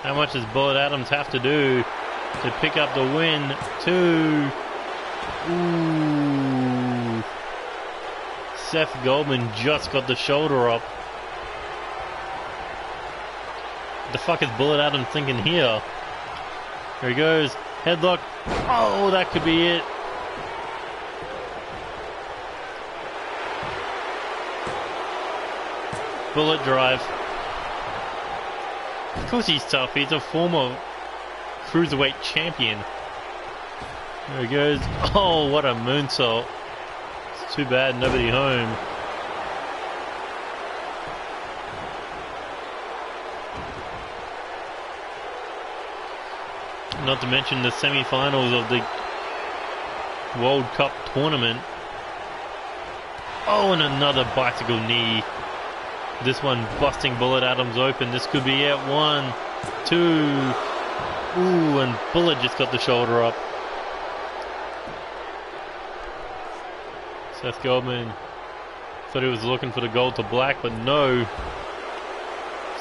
How much does Bullet Adams have to do to pick up the win? 2. Ooh. Seth Goldman just got the shoulder up. What the fuck is Bullet Adams thinking here? Here he goes. Headlock. Oh, that could be it. Bullet drive. Of course he's tough. He's a former cruiserweight champion. There he goes. Oh, what a moonsault. It's too bad nobody home. Not to mention the semi-finals of the World Cup tournament. Oh, and another bicycle knee. This one busting Bullet Adams open. This could be it. 1, 2. Ooh, and Bullet just got the shoulder up. Seth Goldman thought he was looking for the gold to black, but no.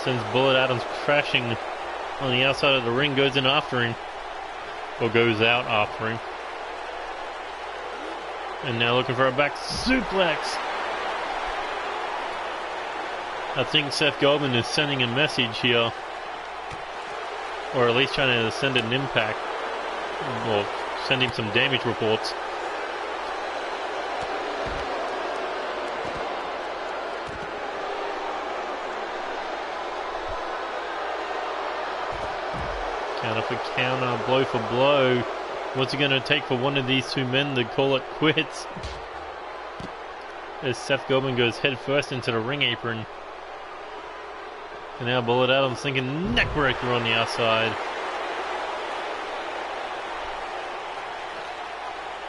Sends Bullet Adams crashing on the outside of the ring, goes in after him. Or goes out after him. And now looking for a back suplex. I think Seth Goldman is sending a message here. Or at least trying to send an impact. Or send him some damage reports. Counter for counter, blow for blow. What's it going to take for one of these two men to call it quits? As Seth Goldman goes head first into the ring apron. And now Bullet Adams thinking neckbreaker on the outside.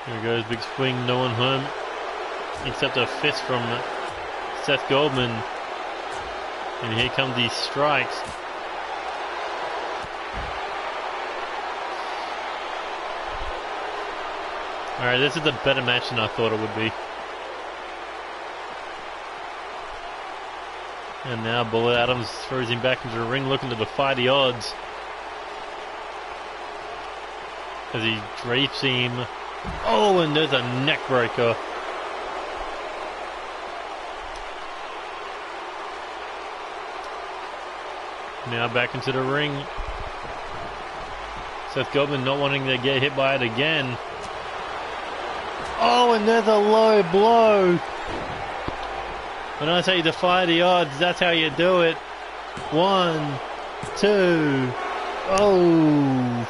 There goes, big swing, no one home. Except a fist from Seth Goldman. And here come these strikes. Alright, this is a better match than I thought it would be. And now Bullet Adams throws him back into the ring, looking to defy the odds. As he drapes him. Oh, and there's a neck breaker. Now back into the ring. Seth Goldman not wanting to get hit by it again. Oh, and there's a low blow. When I say defy the odds, that's how you do it. 1, 2. Oh.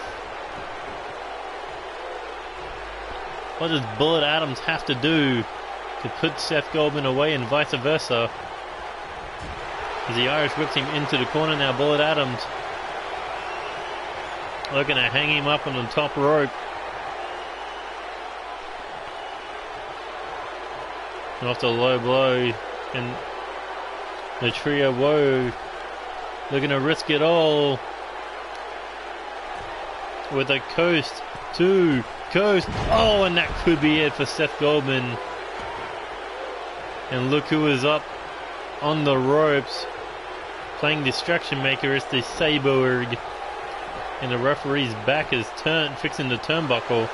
What does Bullet Adams have to do to put Seth Goldman away and vice versa? As the Irish whips him into the corner now, Bullet Adams looking to hang him up on the top rope. And off the low blow, and the trio woe looking to risk it all with a coast to coast. Oh, and that could be it for Seth Goldman. And look who is up on the ropes playing distraction maker. It's the Cyborg, and the referee's back is turned, fixing the turnbuckle.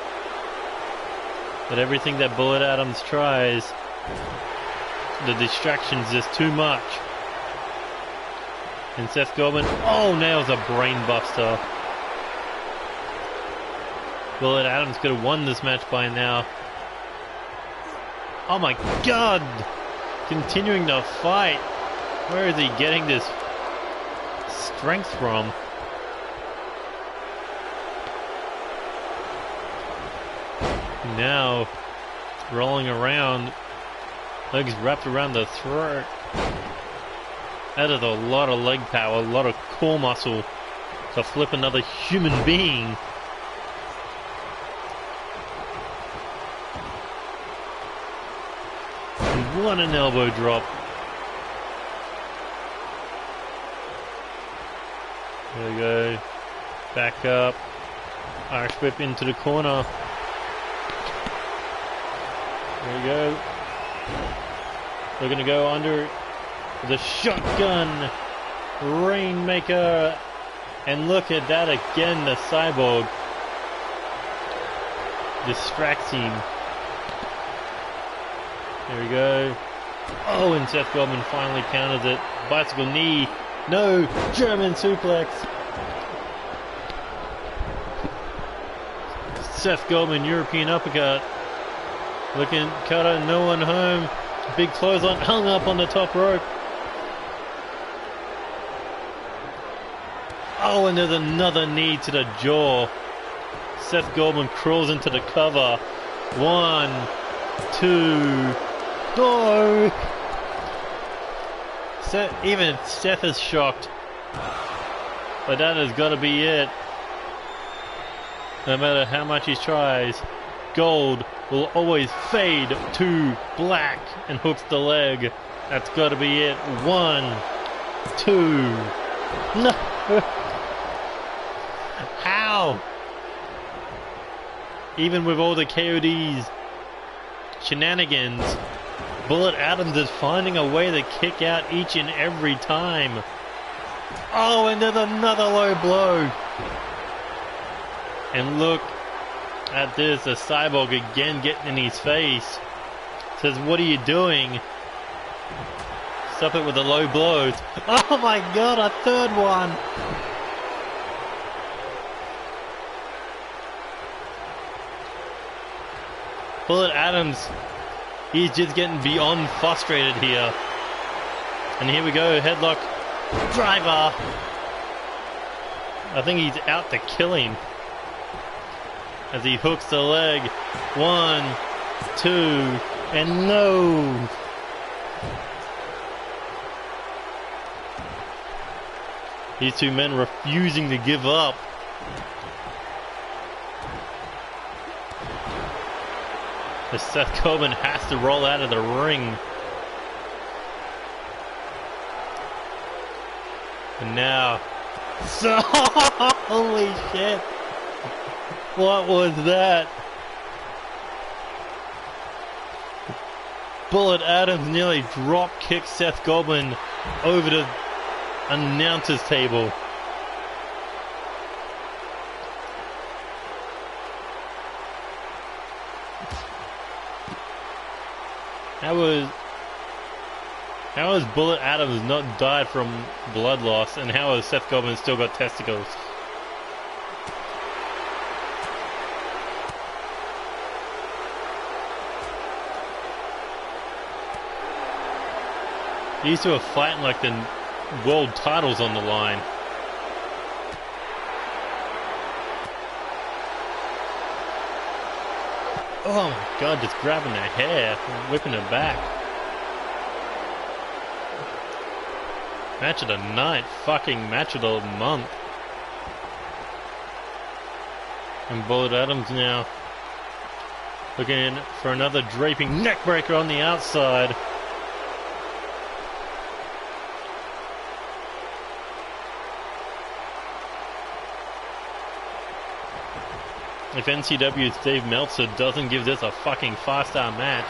But everything that Bullet Adams tries, the distraction's just too much. And Seth Goldman, oh, nails a brain buster. Bullet Adams could have won this match by now. Oh my God! Continuing to fight. Where is he getting this strength from? Now, rolling around, legs wrapped around the throat. That is a lot of leg power, a lot of core muscle to flip another human being. And what an elbow drop. There we go. Back up. Irish whip into the corner. There we go. They're going to go under the shotgun Rainmaker. And look at that again, the Cyborg distracts him. There we go. Oh, and Seth Goldman finally counters it. Bicycle knee. No, German suplex. Seth Goldman, European uppercut. Looking, cutter, no one home. Big clothesline, hung up on the top rope. Oh, and there's another knee to the jaw. Seth Goldman crawls into the cover. 1, 2, go! Even Seth is shocked. But that has got to be it. No matter how much he tries, gold will always fade to black, and hooks the leg. That's got to be it. 1, 2. No. How? Even with all the KOD's shenanigans, Bullet Adams is finding a way to kick out each and every time. Oh, and there's another low blow. And look at this, the Cyborg again getting in his face. Says, what are you doing? Stop it with the low blows. Oh my God, a third one. Bullet Adams, he's just getting beyond frustrated here. And here we go, headlock driver. I think he's out to kill him. As he hooks the leg. 1, 2, and no! These two men refusing to give up. As Seth Coben has to roll out of the ring. And now, holy shit! What was that? Bullet Adams nearly drop kicked Seth Goldman over the announcer's table. How has Bullet Adams not died from blood loss, and how has Seth Goldman still got testicles? These two are fighting like the world titles on the line. Oh my god, just grabbing their hair, whipping it back. Match of the night, fucking match of the month. And Bullet Adams now looking for another draping neckbreaker on the outside. If NCW's Dave Meltzer doesn't give this a fucking 5-star match.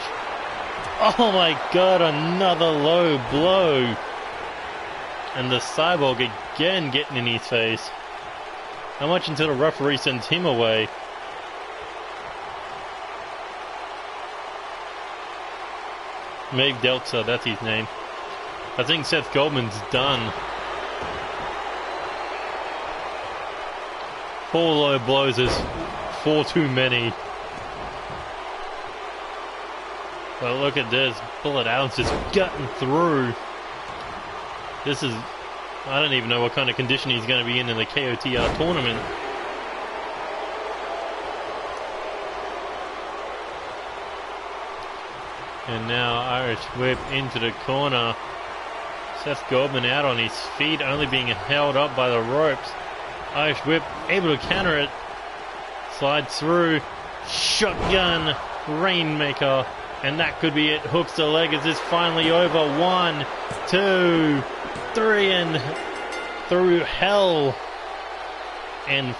Oh my god, another low blow. And the Cyborg again getting in his face. How much until the referee sends him away? Meg Deltzer, that's his name. I think Seth Goldman's done. 4 low blows is 4 too many. But look at this. Bullet Adams just gutting through. This is... I don't even know what kind of condition he's going to be in the KOTR tournament. And now Irish whip into the corner. Seth Goldman out on his feet, only being held up by the ropes. Irish whip able to counter it. Slides through. Shotgun Rainmaker. And that could be it. Hooks the leg. Is this finally over? 1, 2, 3, and through hell. And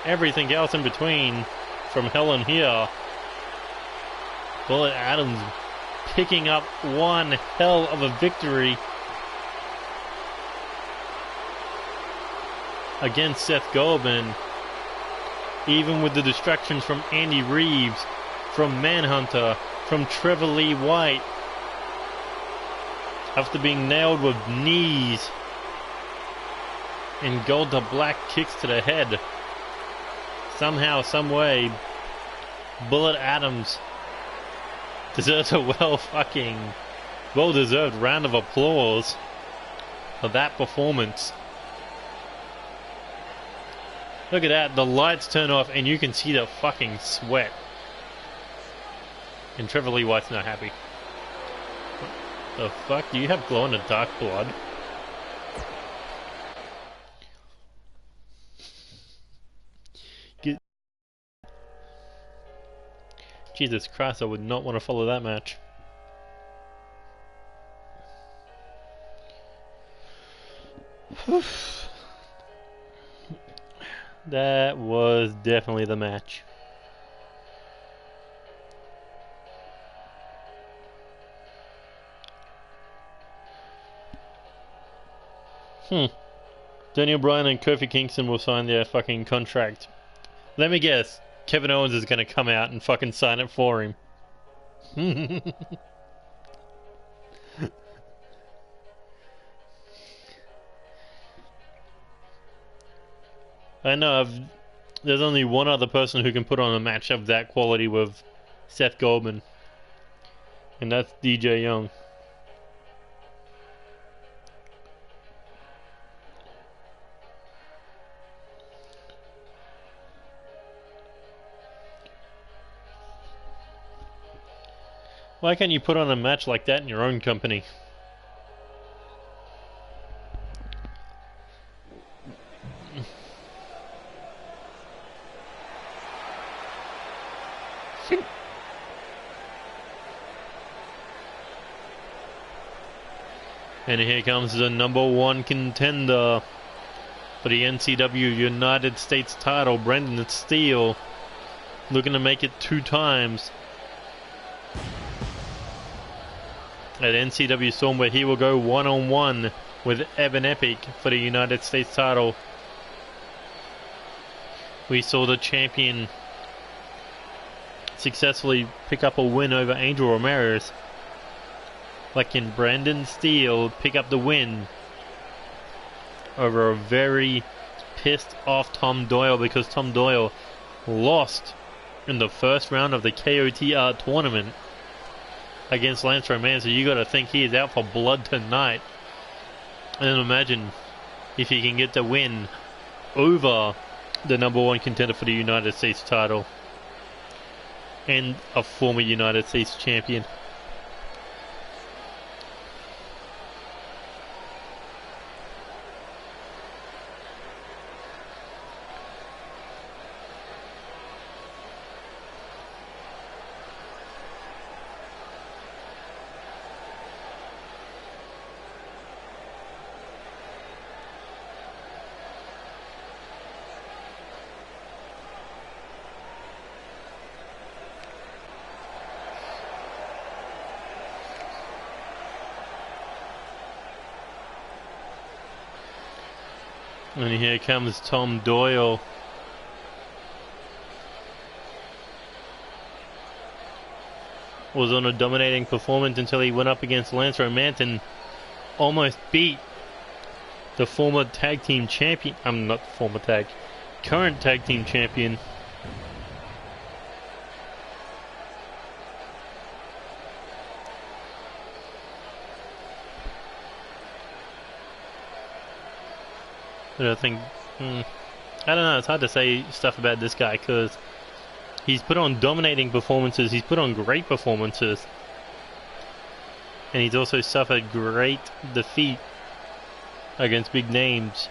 everything else in between from hell and here. Bullet Adams picking up one hell of a victory against Seth Goldman, even with the distractions from Andy Reeves, from Manhunter, from Trevor Lee White, after being nailed with knees and gold to black kicks to the head. Somehow, some way, Bullet Adams deserves a well-deserved round of applause for that performance. Look at that, the lights turn off and you can see the fucking sweat. And Trevor Lee White's not happy. The fuck? Do you have glow-in-the-dark blood? Jesus Christ, I would not want to follow that match. That was definitely the match. Daniel Bryan and Kofi Kingston will sign their fucking contract. Let me guess. Kevin Owens is going to come out and fucking sign it for him. I know, there's only one other person who can put on a match of that quality with Seth Goldman. And that's DJ Young. Why can't you put on a match like that in your own company? And here comes the #1 contender for the NCW United States title, Brendan Steele, looking to make it 2 times at NCW Storm, where he will go one-on-one with Evan Epic for the United States title. We saw the champion successfully pick up a win over Angel Ramirez. Like, can Brendan Steele pick up the win over a very pissed off Tom Doyle, because Tom Doyle lost in the first round of the KOTR tournament against Lance Romance? So you got to think he is out for blood tonight. And then imagine if he can get the win over the #1 contender for the United States title and a former United States champion. And here comes Tom Doyle. Was on a dominating performance until he went up against Lance Romance and almost beat the former tag team champion. I'm not former tag, current tag team champion. But I think, I don't know, it's hard to say stuff about this guy because he's put on dominating performances, he's put on great performances, and he's also suffered great defeat against big names.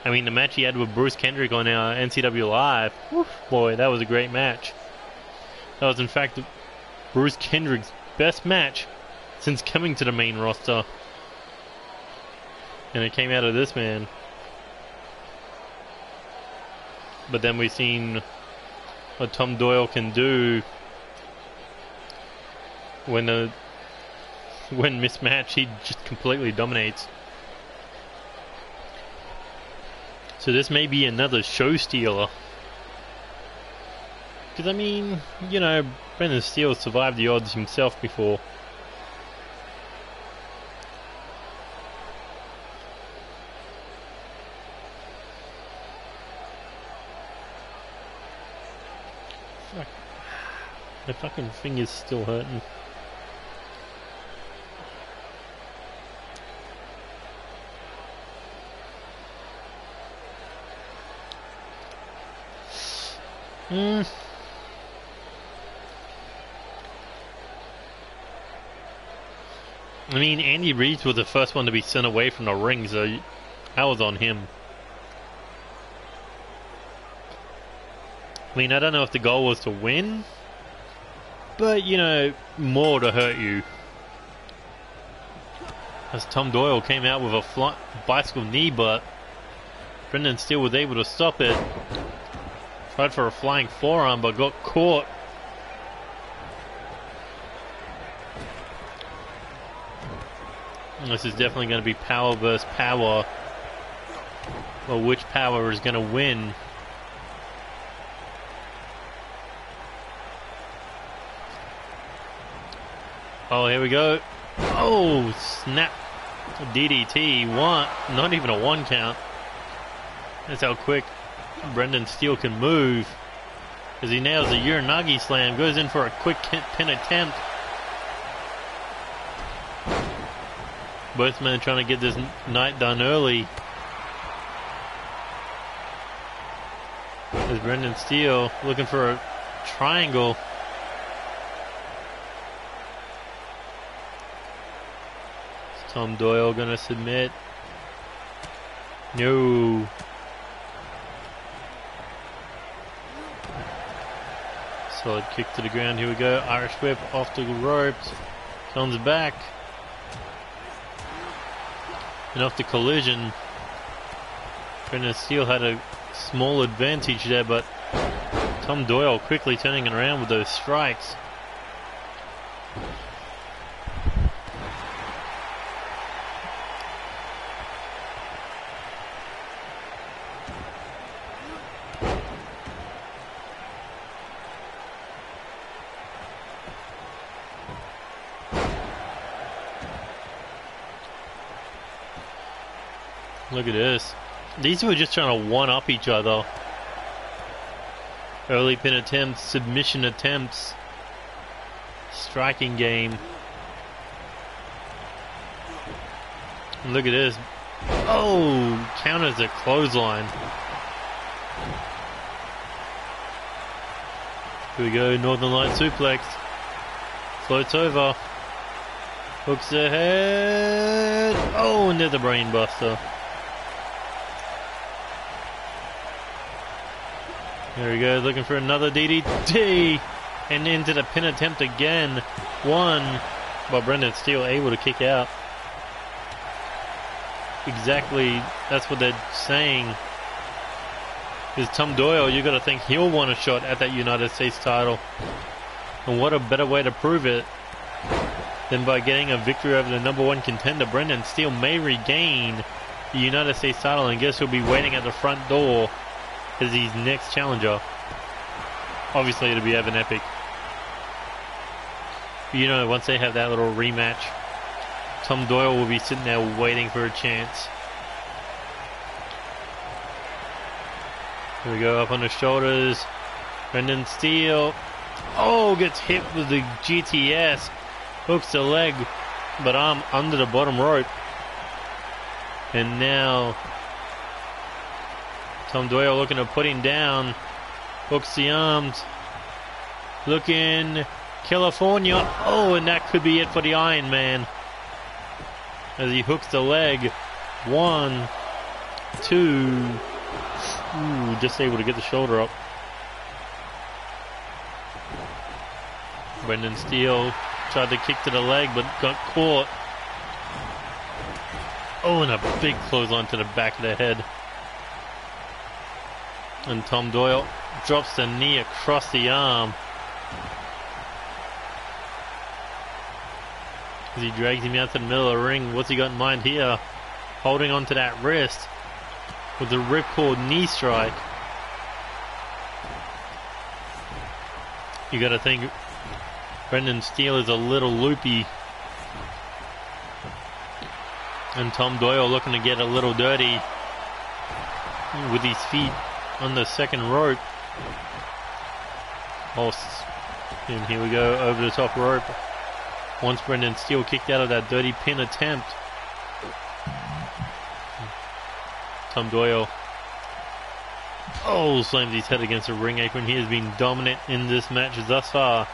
I mean, the match he had with Bruce Kendrick on our NCW Live, boy, that was a great match. That was in fact Bruce Kendrick's best match since coming to the main roster. And it came out of this man. But then we've seen what Tom Doyle can do when mismatched, he just completely dominates. So this may be another show stealer. Because I mean, you know, Brendan Steele survived the odds himself before. My fucking finger's still hurting. I mean, Andy Reid was the first one to be sent away from the ring, so that was on him. I mean, I don't know if the goal was to win, but, you know, more to hurt you. As Tom Doyle came out with a bicycle knee, but Brendan Steele was able to stop it. Tried for a flying forearm, but got caught. And this is definitely going to be power versus power. Well, which power is going to win? Oh, here we go. Oh, snap. DDT. One. Not even a 1 count. That's how quick Brendan Steele can move. As he nails a Uranagi slam. Goes in for a quick pin attempt. Both men trying to get this night done early. As Brendan Steele looking for a triangle. Tom Doyle gonna submit. No. Solid kick to the ground. Here we go. Irish whip off the ropes. Comes back. And off the collision. Brendan Steele had a small advantage there, but Tom Doyle quickly turning it around with those strikes. Look at this. These two are just trying to one-up each other. Early pin attempts, submission attempts, striking game. And look at this. Oh, counters a clothesline. Here we go, Northern Light suplex. Floats over. Hooks ahead. Oh, and there's a brain buster. There he goes, looking for another DDT, and into the pin attempt again. One, but Brendan Steele able to kick out. Exactly, that's what they're saying. Is Tom Doyle, you got to think he'll want a shot at that United States title. And what a better way to prove it than by getting a victory over the #1 contender. Brendan Steele may regain the United States title, and guess who'll be waiting at the front door as his next challenger. Obviously it'll be Evan Epic. You know, once they have that little rematch, Tom Doyle will be sitting there waiting for a chance. Here we go, up on the shoulders. Brendan Steele. Oh, gets hit with the GTS. Hooks the leg, but arm under the bottom rope. And now Tom Doyle looking to put him down. Hooks the arms. Looking. California. Oh, and that could be it for the Iron Man. As he hooks the leg. 1, 2. Ooh, just able to get the shoulder up. Brendan Steele tried to kick to the leg, but got caught. Oh, and a big clothesline to the back of the head. And Tom Doyle drops the knee across the arm as he drags him out to the middle of the ring. What's he got in mind here? Holding onto that wrist with the ripcord knee strike. You got to think Brendan Steele is a little loopy, and Tom Doyle looking to get a little dirty with his feet on the second rope. Oh, and here we go, over the top rope. Once Brendan Steele kicked out of that dirty pin attempt. Tom Doyle, oh, slams his head against the ring apron. He has been dominant in this match thus far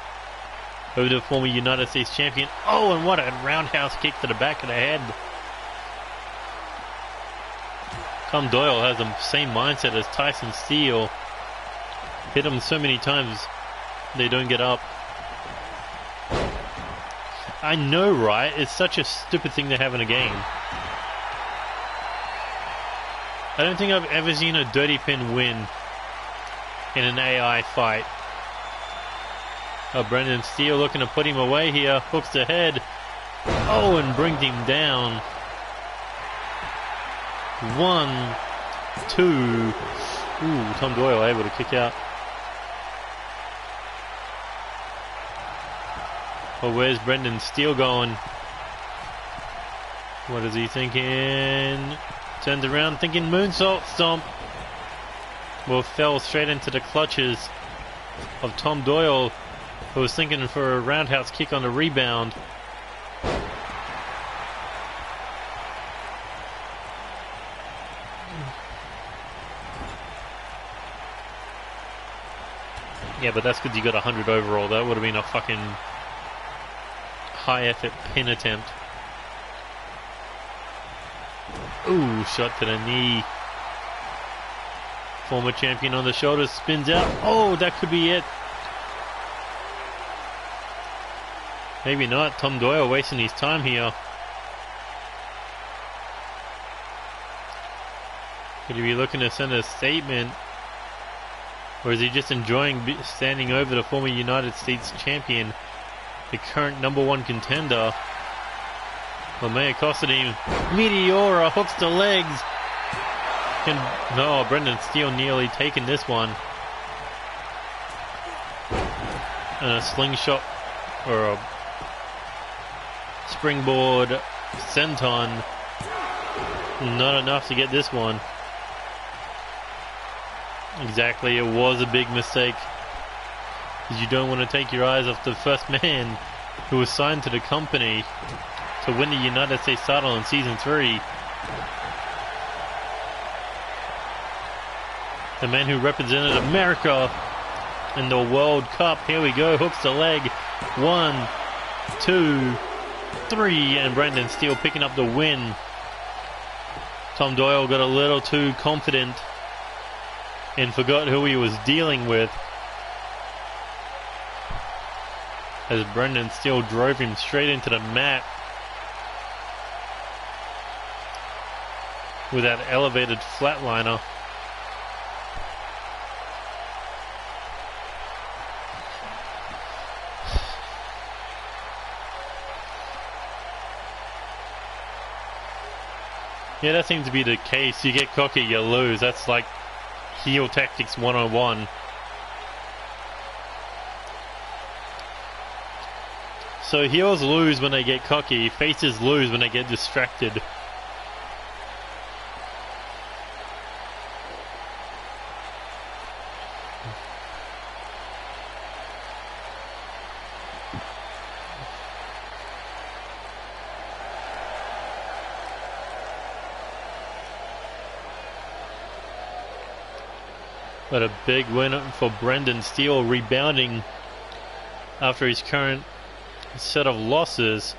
over the former United States champion. Oh, and what a roundhouse kick to the back of the head. Tom Doyle has the same mindset as Tyson Steele. Hit him so many times, they don't get up. I know, right? It's such a stupid thing to have in a game. I don't think I've ever seen a dirty pin win in an AI fight. Brendan Steele looking to put him away here. Hooks the head. Oh, and brings him down. 1, 2. Ooh, Tom Doyle able to kick out. Well, where's Brendan Steele going? What is he thinking? Turns around thinking moonsault stomp. Well, fell straight into the clutches of Tom Doyle, who was thinking for a roundhouse kick on the rebound. Yeah, but that's because you got 100 overall. That would have been a fucking high effort pin attempt. Ooh, shot to the knee. Former champion on the shoulder, spins out. Oh, that could be it. Maybe not. Tom Doyle wasting his time here. Could he be looking to send a statement? Or is he just enjoying standing over the former United States champion, the current #1 contender? Well, may have costed him. Meteora hooks the legs. No, Brendan Steele nearly taken this one. And a slingshot or a springboard senton. Not enough to get this one. Exactly, it was a big mistake. Because you don't want to take your eyes off the first man who was signed to the company to win the United States title in Season 3. The man who represented America in the World Cup. Here we go, hooks the leg. 1, 2, 3, and Brendan Steele picking up the win. Tom Doyle got a little too confident and forgot who he was dealing with, as Brendan Steele drove him straight into the mat with that elevated flatliner. Yeah, that seems to be the case. You get cocky, you lose. That's like heel tactics 101. So heels lose when they get cocky, faces lose when they get distracted. But a big win for Brendan Steele, rebounding after his current set of losses.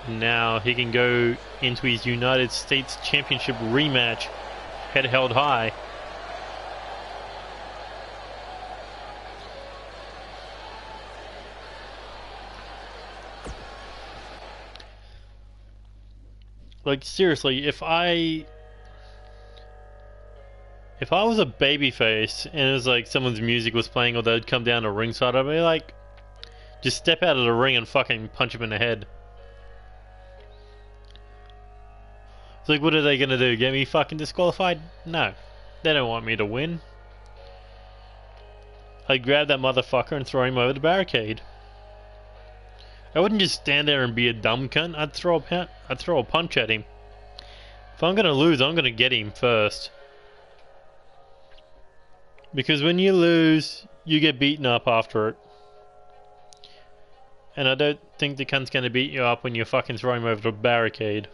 Now he can go into his United States Championship rematch, head held high. Like, seriously, if I was a babyface and it was like someone's music was playing or they'd come down to ringside, I'd be like, just step out of the ring and fucking punch him in the head. It's like, what are they gonna do? Get me fucking disqualified? No. They don't want me to win. I'd grab that motherfucker and throw him over the barricade. I wouldn't just stand there and be a dumb cunt. I'd throw a punch at him. If I'm gonna lose, I'm gonna get him first. Because when you lose, you get beaten up after it. And I don't think the cunt's gonna beat you up when you fucking throw him over the barricade.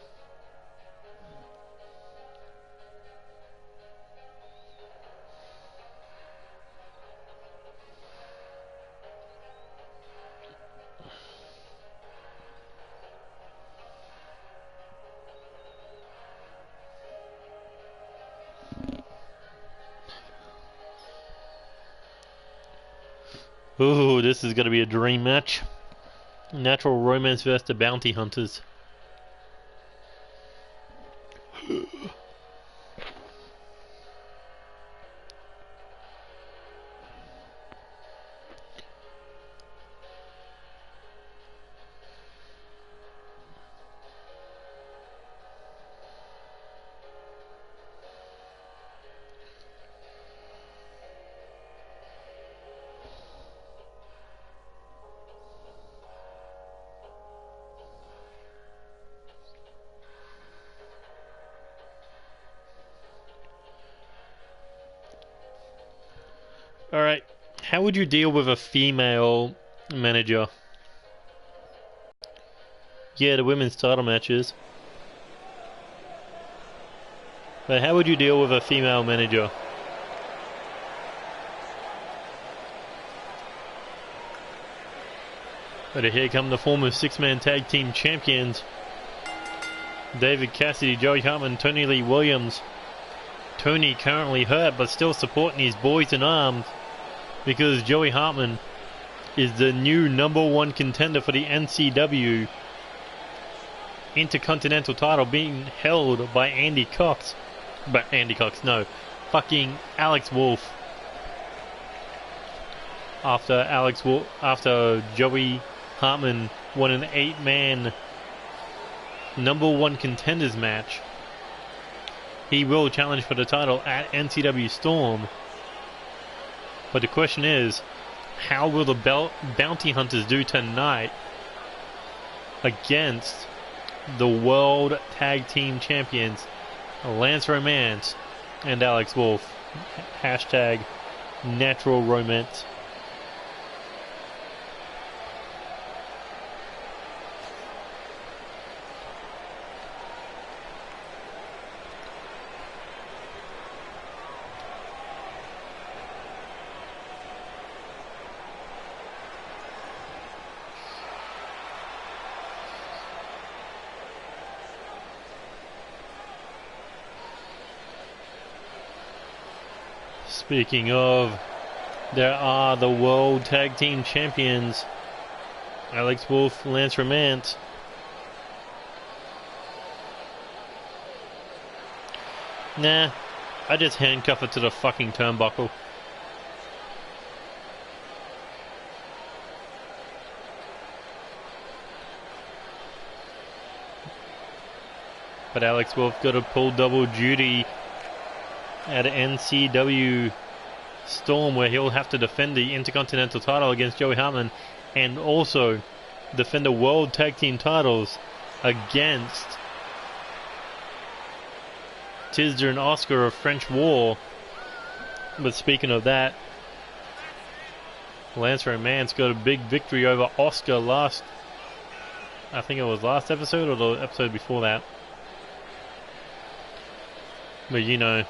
Ooh, this is gonna be a dream match. Natural Romance versus the Bounty Hunters. Alright, how would you deal with a female manager? Yeah, the women's title matches. But how would you deal with a female manager? But here come the former six-man tag team champions, David Cassidy, Joey Hartman, Tony Lee Williams. Tony currently hurt but still supporting his boys in arms because Joey Hartman is the new #1 contender for the NCW Intercontinental title being held by Andy Cox. But Andy Cox, no. Fucking Alex Wolf. After Joey Hartman won an 8-man #1 contenders match, he will challenge for the title at NCW Storm. But the question is, how will the Bounty Hunters do tonight against the World Tag Team Champions Lance Romance and Alex Wolf? Hashtag natural romance. Speaking of, there are the World Tag Team Champions, Alex Wolf, Lance Romance. Nah, I just handcuff it to the fucking turnbuckle. But Alex Wolf got to pull double duty at NCW Storm, where he'll have to defend the Intercontinental title against Joey Hartman and also defend the World Tag Team titles against Tisder and Oscar of French War. But speaking of that, Lance Romance got a big victory over Oscar I think it was last episode or the episode before that. But you know,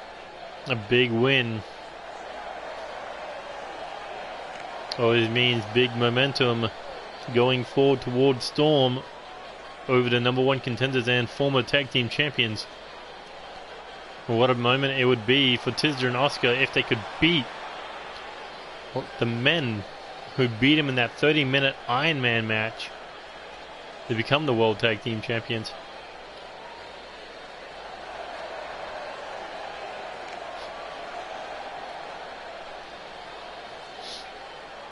a big win always means big momentum going forward towards Storm over the #1 contenders and former tag team champions. What a moment it would be for Tisder and Oscar if they could beat the men who beat him in that 30-minute Iron Man match to become the World Tag Team Champions.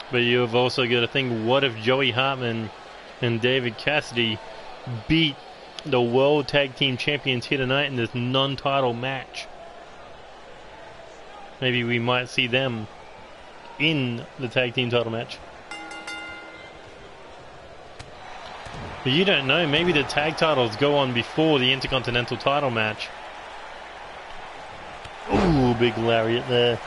But you've also got to think, what if Joey Hartman and David Cassidy beat the World Tag Team Champions here tonight in this non-title match? Maybe we might see them in the tag team title match. But you don't know, maybe the tag titles go on before the Intercontinental title match. Ooh, big lariat there.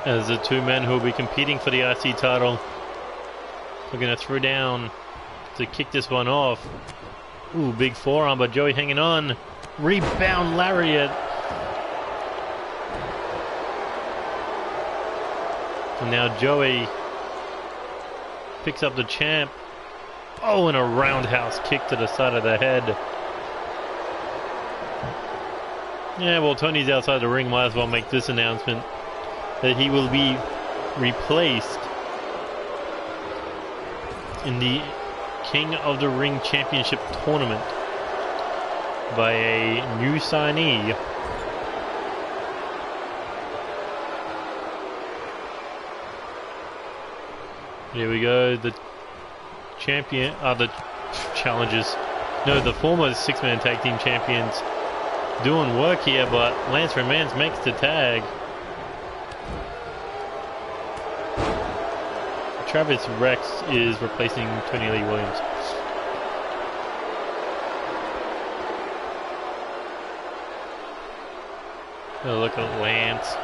As the two men who will be competing for the IC title are going to throw down to kick this one off. Ooh, big forearm, but Joey hanging on. Rebound lariat. And now Joey picks up the champ. Oh, and a roundhouse kick to the side of the head. Yeah, well, Tony's outside the ring. Might as well make this announcement that he will be replaced in the King of the Ring Championship tournament by a new signee. Here we go, the champion, the challengers. No, the former 6-man tag team champions doing work here, but Lance Romance makes the tag. Travis Rex is replacing Tony Lee Williams. Oh, look at Lance.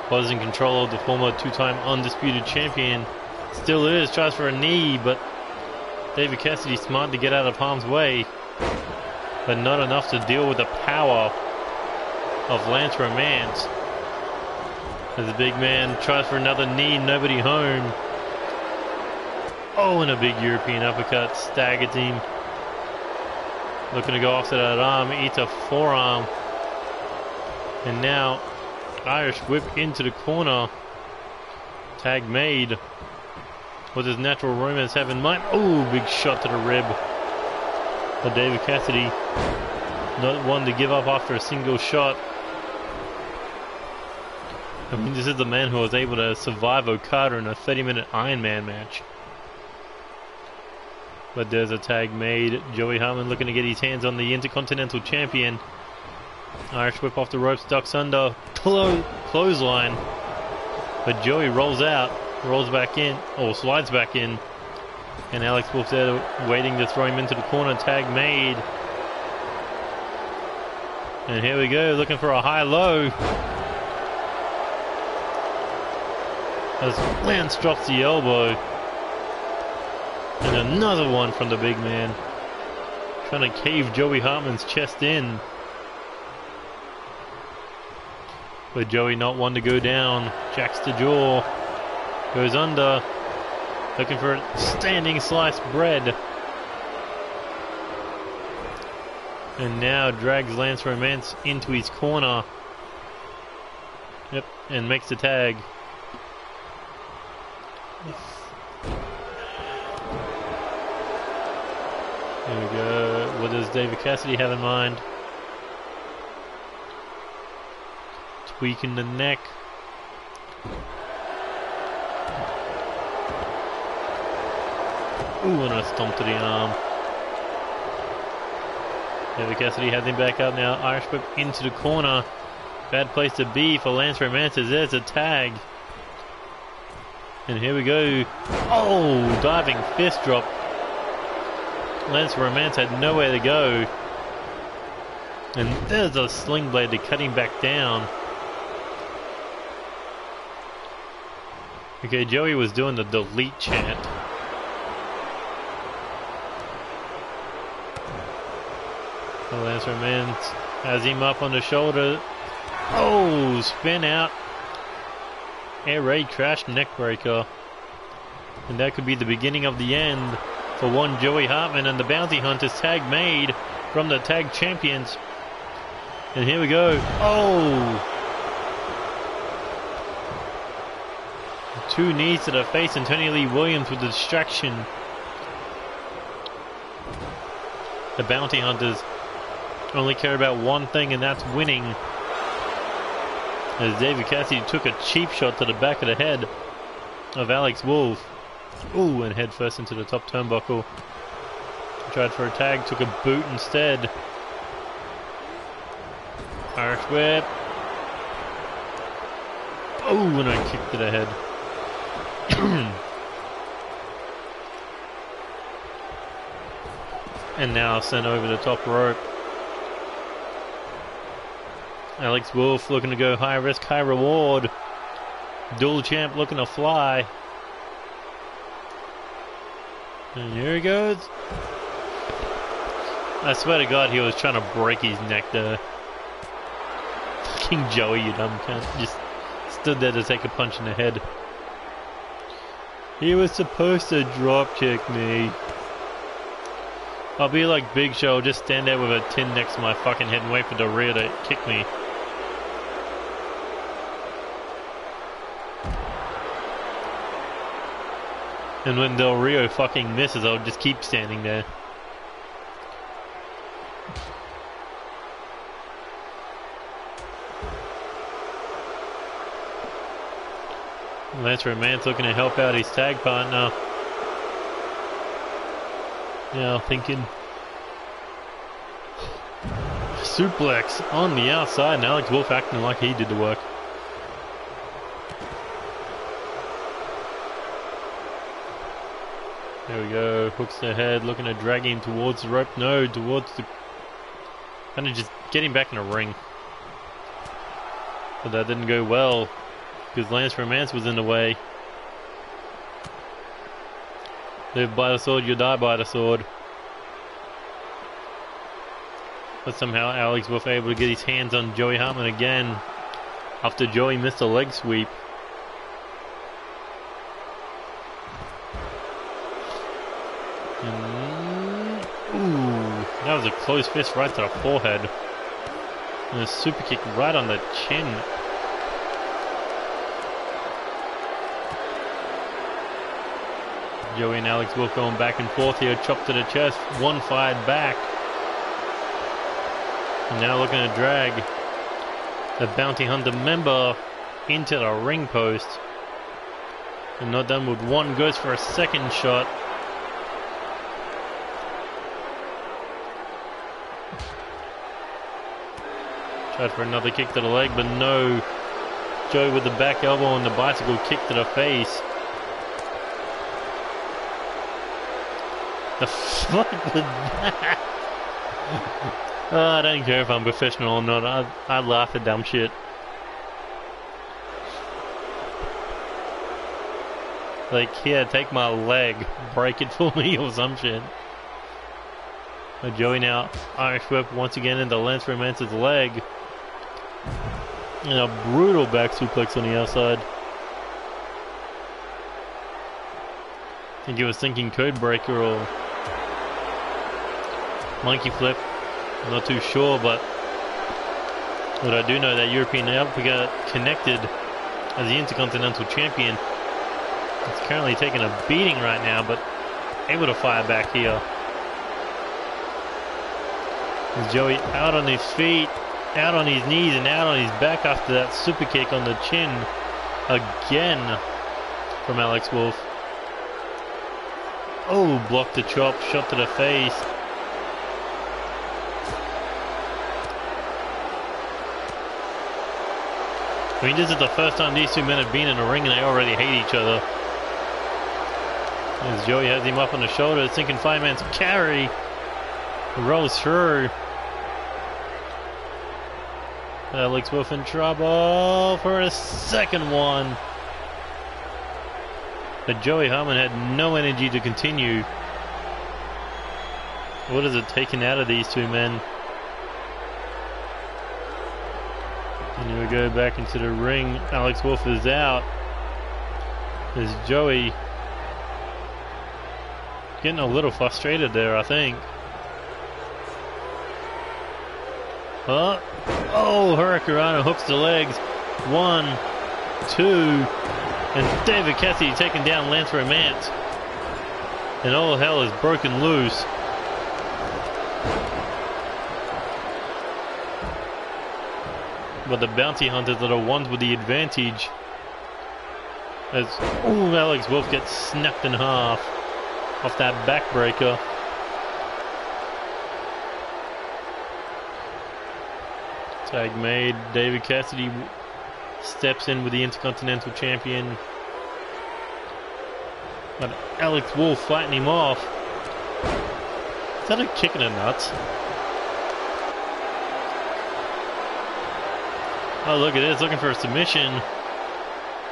Was in control of the former 2-time undisputed champion. Still is, tries for a knee, but David Cassidy smart to get out of harm's way. But not enough to deal with the power of Lance Romance. As the big man tries for another knee, nobody home. Oh, and a big European uppercut. Staggers him. Looking to go after that arm. Eats a forearm. And now, Irish whip into the corner. Tag made. What does Natural Romance have in mind? Oh, big shot to the rib. But David Cassidy, not one to give up after a single shot. I mean, this is the man who was able to survive Okada in a 30-minute Iron Man match. But there's a tag made. Joey Hartman looking to get his hands on the Intercontinental Champion. Irish whip off the ropes, ducks under, clothesline. But Joey rolls out, rolls back in, or slides back in. And Alex Wolf's there waiting to throw him into the corner. Tag made. And here we go, looking for a high-low. As Lance drops the elbow. And another one from the big man. Trying to cave Joey Hartman's chest in. But Joey not one to go down. Jacks the jaw. Goes under. Looking for a standing sliced bread. And now drags Lance Romance into his corner. Yep, and makes the tag. There we go. What does David Cassidy have in mind? Tweaking the neck. Ooh, and a stomp to the arm. David Cassidy has him back up now. Irish whip into the corner. Bad place to be for Lance Romance. There's a tag. And here we go. Oh, diving fist drop. Lance Romance had nowhere to go. And there's a sling blade to cut him back down. Okay, Joey was doing the delete chant. Lance Romance has him up on the shoulder. Oh, spin out. Air raid crash neckbreaker. And that could be the beginning of the end for one Joey Hartman and the Bounty Hunters. Tag made from the tag champions. And here we go. Oh! Two knees to the face and Tony Lee Williams with the distraction. The Bounty Hunters only care about one thing, and that's winning. As David Cassidy took a cheap shot to the back of the head of Alex Wolf. Ooh, and head first into the top turnbuckle. Tried for a tag, took a boot instead. Irish whip. Oh, and a kick to the head. And now sent over the top rope. Alex Wolf looking to go high risk, high reward. Dual champ looking to fly. And here he goes. I swear to God, he was trying to break his neck there. Fucking Joey, you dumb cunt. Just stood there to take a punch in the head. He was supposed to drop kick me. I'll be like Big Show, just stand there with a tin next to my fucking head and wait for the rear to kick me. And when Del Rio fucking misses, I'll just keep standing there. Lance Romance looking to help out his tag partner. Now thinking suplex on the outside, and Alex Wolf acting like he did the work. There we go, hooks the head, looking to drag him towards the rope. No, towards the... kind of just get him back in the ring. But that didn't go well, because Lance Romance was in the way. Live by the sword, you die by the sword. But somehow Alex Wolf able to get his hands on Joey Hartman again, after Joey missed a leg sweep. Ooh, that was a close fist right to the forehead. And a super kick right on the chin. Joey and Alex Wolf going back and forth here. Chop to the chest. One fired back. And now looking to drag the Bounty Hunter member into the ring post. And not done with one. Goes for a second shot. Tried for another kick to the leg, but no. Joey with the back elbow and the bicycle kick to the face. The fuck was that? I don't care if I'm professional or not. I laugh at dumb shit. Like, here, take my leg, break it for me or some shit. But Joey now, Irish whip once again into Lance Romance's leg. And a brutal back suplex on the outside. I think he was thinking code breaker or monkey flip. I'm not too sure, but what I do know that European Alpha connected as the Intercontinental Champion. He's currently taking a beating right now, but able to fire back here. As Joey out on his feet, out on his knees, and out on his back after that super kick on the chin again from Alex Wolf. Oh, blocked the chop, shot to the face. I mean, this is the first time these two men have been in a ring and they already hate each other. As Joey has him up on the shoulder, sinking fireman's carry. Rolls through. Alex Wolf in trouble for a second one. But Joey Harmon had no energy to continue. What is it taken out of these two men? And here we go back into the ring. Alex Wolf is out. There's Joey getting a little frustrated there, I think. Oh, Hurricanrana hooks the legs. 1, 2, and David Cassidy taking down Lance Romance. And all hell is broken loose. But the Bounty Hunters are the ones with the advantage. As Alex Wolf gets snapped in half off that backbreaker. Tag made. David Cassidy steps in with the Intercontinental Champion. But Alex Wolf fighting him off. Is that a kick in the nuts? Oh, look at this, looking for a submission.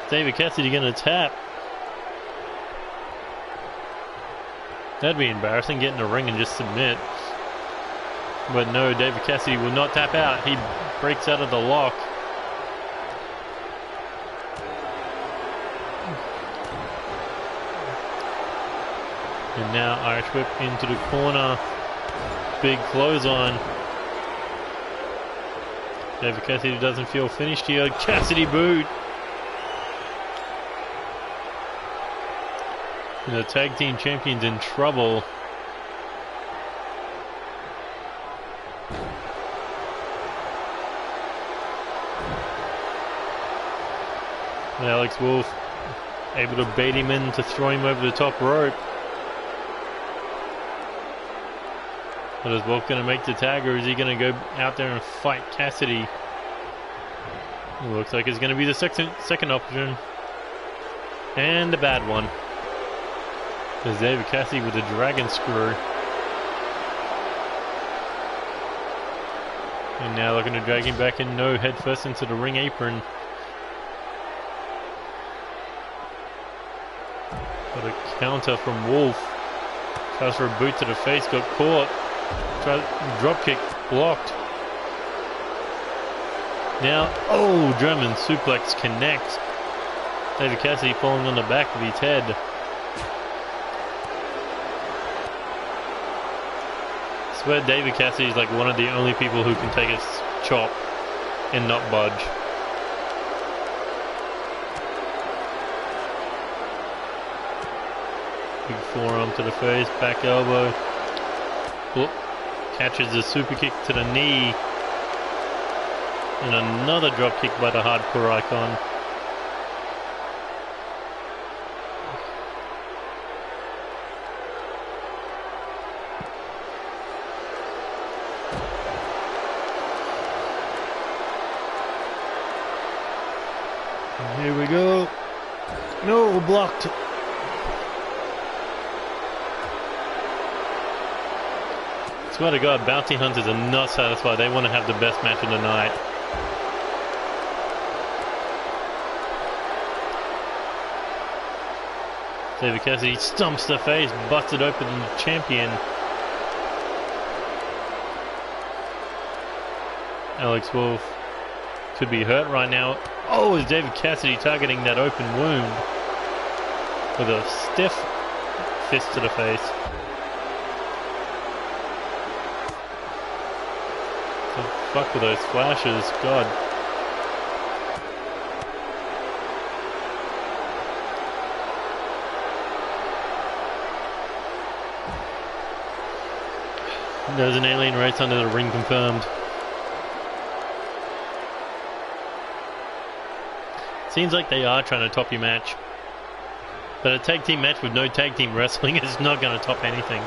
David Cassidy gonna tap. That'd be embarrassing, get in the ring and just submit. But no, David Cassidy will not tap out. He breaks out of the lock. And now Irish whip into the corner. Big clothesline. David Cassidy doesn't feel finished here. Cassidy boot. And the tag team champions in trouble. And Alex Wolf able to bait him in to throw him over the top rope. But is Wolf going to make the tag, or is he going to go out there and fight Cassidy? It looks like it's going to be the second option. And a bad one. There's David Cassidy with the dragon screw. And now looking to drag him back in, no, head first into the ring apron. Got a counter from Wolf. Tries for a boot to the face, got caught. Drop kick blocked. Now, German suplex connects. David Cassidy falling on the back of his head. swear David Cassidy is like one of the only people who can take a chop and not budge. Big forearm to the face, back elbow. Whoop. Catches the super kick to the knee. And another drop kick by the hardcore icon. Here we go. No, blocked. Swear to God, bounty hunters are not satisfied. They want to have the best match of the night. David Cassidy stumps the face, busted open the champion. Alex Wolf could be hurt right now. Oh, is David Cassidy targeting that open wound with a stiff fist to the face. The fuck with those flashes, God. There's an alien race under the ring confirmed. Seems like they are trying to top your match. But a tag team match with no tag team wrestling is not going to top anything.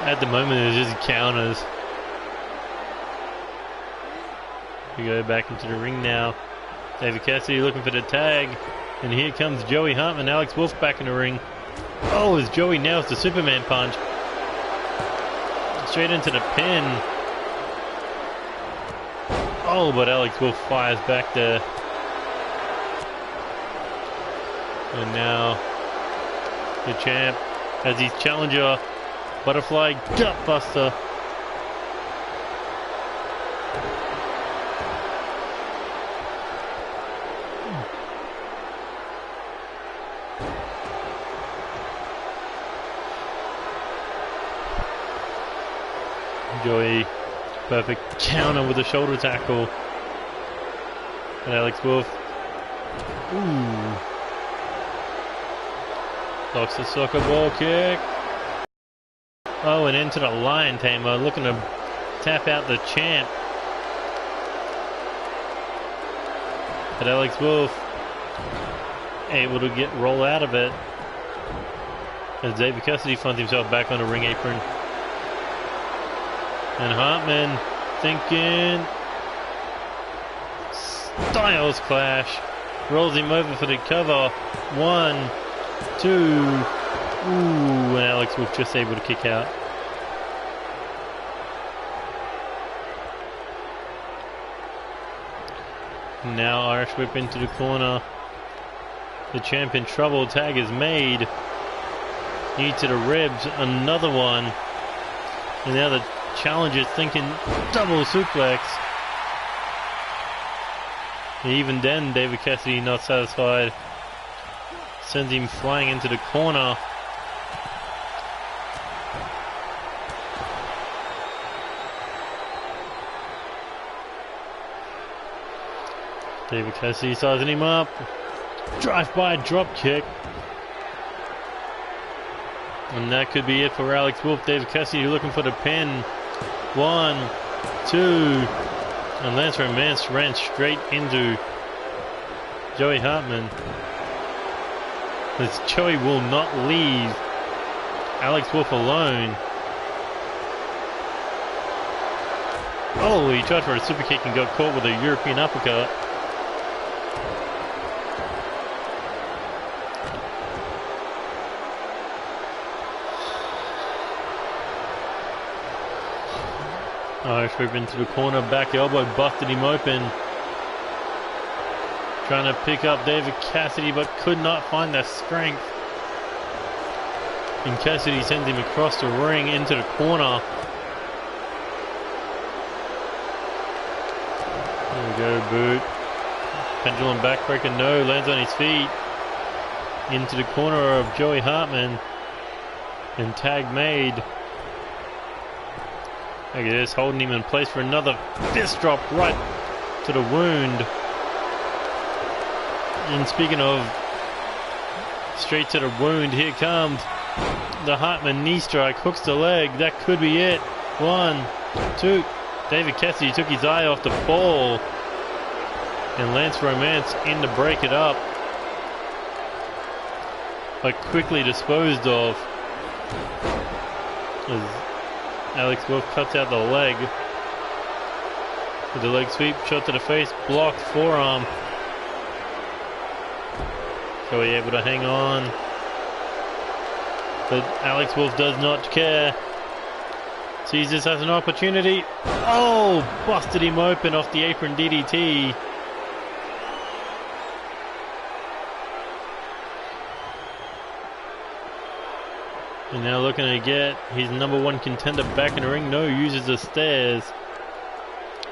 At the moment, it's just counters. We go back into the ring now. David Cassidy looking for the tag. And here comes Joey Hartman, Alex Wolf back in the ring. Oh, as Joey nails the Superman punch. Straight into the pin. Oh, but Alex Wolf fires back there. And now the champ has his challenger, butterfly gutbuster. Joey, perfect counter with a shoulder tackle. And Alex Wolf. Ooh. Locks the soccer ball kick. Oh, and into the lion tamer, looking to tap out the champ. But Alex Wolf able to roll out of it. As David Cassidy finds himself back on the ring apron. And Hartman thinking Styles clash. Rolls him over for the cover. 1, 2. Ooh, and Alex Wolf just able to kick out. Now Irish whip into the corner. The champ in trouble. Tag is made. Knee to the ribs. Another one. And now the challenger's thinking double suplex. And even then, David Cassidy not satisfied. Sends him flying into the corner. David Cassidy sizing him up. Drive-by drop kick. And that could be it for Alex Wolf. David Cassidy looking for the pin. 1, 2. And Lance Romance ran straight into Joey Hartman. As Joey will not leave Alex Wolf alone. Oh, he tried for a super kick and got caught with a European uppercut. Irish whip into the corner, back elbow, busted him open. Trying to pick up David Cassidy, but could not find the strength. And Cassidy sends him across the ring into the corner. There we go, boot. Pendulum backbreaker, no, lands on his feet. Into the corner of Joey Hartman. And tag made. Look at this, holding him in place for another fist drop right to the wound. And speaking of straight to the wound, here comes the Hartman knee strike, hooks the leg. That could be it. 1, 2. David Cassidy took his eye off the ball. And Lance Romance in to break it up. But quickly disposed of. As Alex Wolf cuts out the leg. With the leg sweep, shot to the face, blocked forearm. So he able to hang on. But Alex Wolf does not care. Sees this as an opportunity. Oh! Busted him open off the apron DDT. And now looking to get his #1 contender back in the ring. No, uses the stairs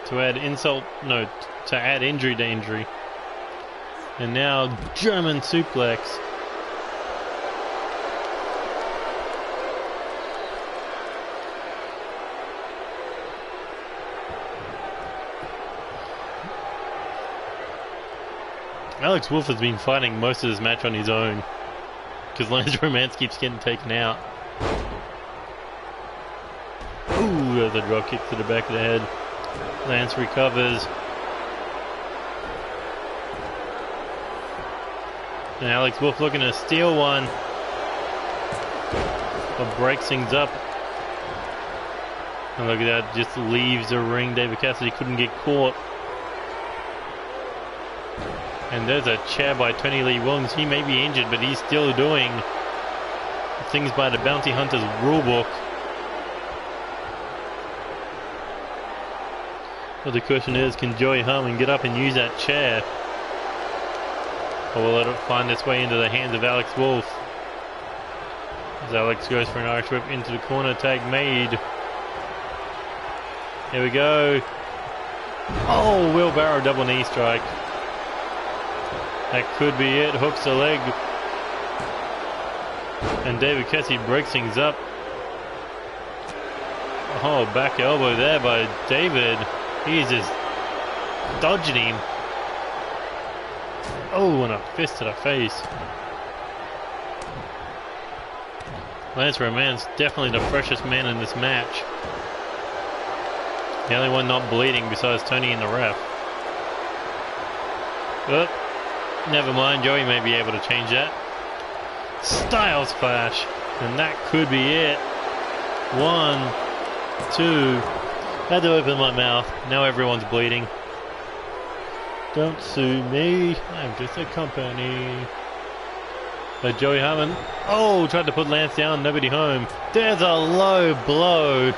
to add insult. No, to add injury to injury. And now German suplex. Alex Wolf has been fighting most of this match on his own. Because Lance Romance keeps getting taken out. Ooh, there's a drop kick to the back of the head. Lance recovers. And Alex Wolf looking to steal one. But breaks things up. And look at that, just leaves the ring. David Cassidy couldn't get caught. And there's a chair by Tony Lee Williams. He may be injured, but he's still doing things by the Bounty Hunters rulebook. Well, the question is, can Joey Harmon get up and use that chair? Or will it find its way into the hands of Alex Wolf? As Alex goes for an Irish whip into the corner, tag made. Here we go. Oh, wheelbarrow double knee strike. That could be it. Hooks the leg. And David Cassidy breaks things up. Oh, back elbow there by David. He's just dodging him. Oh, and a fist to the face. Lance Romance definitely the freshest man in this match. The only one not bleeding besides Tony and the ref. But never mind, Joey may be able to change that. Styles Clash. And that could be it. 1, 2. Had to open my mouth. Now everyone's bleeding. Don't sue me. I'm just a company. But Joey Harmon. Oh, tried to put Lance down. Nobody home. There's a low blow.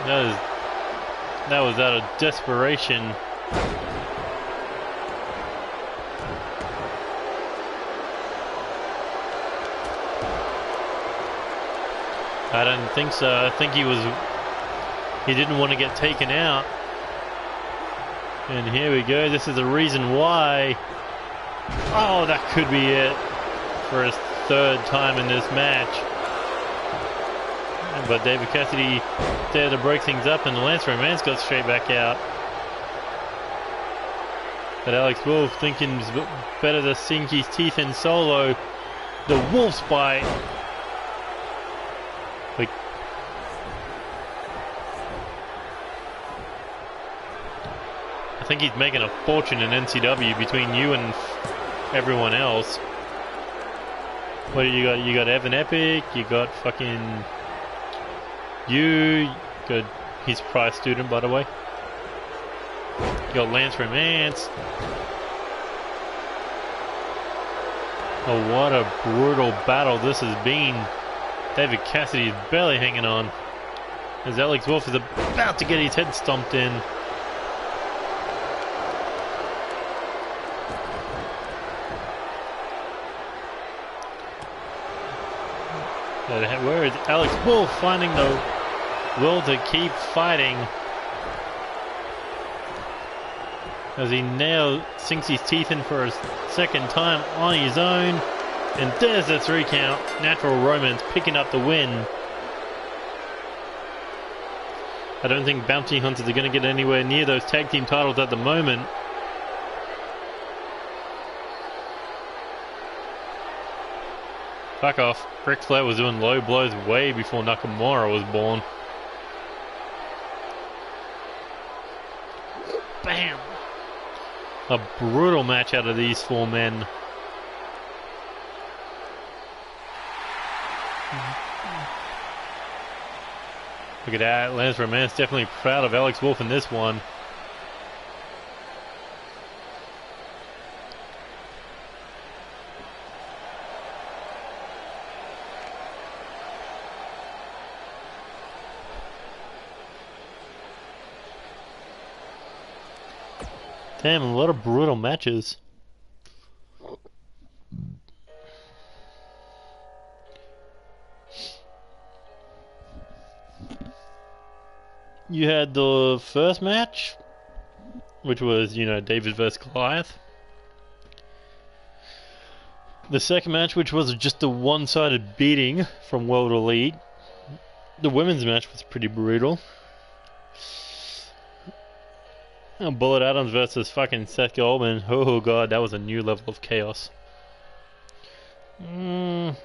That was out of desperation. I don't think so. I think he didn't want to get taken out. And here we go. This is the reason why. Oh, that could be it for his third time in this match. But David Cassidy there to break things up, and Lance Romance got straight back out. But Alex Wolf thinking it's better to sink his teeth in solo. The Wolf's Bite. I think he's making a fortune in NCW between you and everyone else. What do you got? You got Evan Epic, you got fucking you got his prize student, by the way. You got Lance Romance. Oh, what a brutal battle this has been. David Cassidy is barely hanging on as Alex Wolf is about to get his head stomped in. Where is Alex Wolf finding the will to keep fighting as he now sinks his teeth in for a second time on his own. And there's the 3 count. Natural Romance picking up the win. I don't think Bounty Hunters are going to get anywhere near those tag team titles at the moment. Fuck off. Ric Flair was doing low blows way before Nakamura was born. Bam! A brutal match out of these 4 men. Look at that. Lance Romance definitely proud of Alex Wolf in this one. Damn, a lot of brutal matches. You had the first match, which was, you know, David vs. Goliath. The second match, which was just a one-sided beating from World Elite. The women's match was pretty brutal. Bullet Adams versus fucking Seth Goldman. Oh god, that was a new level of chaos. And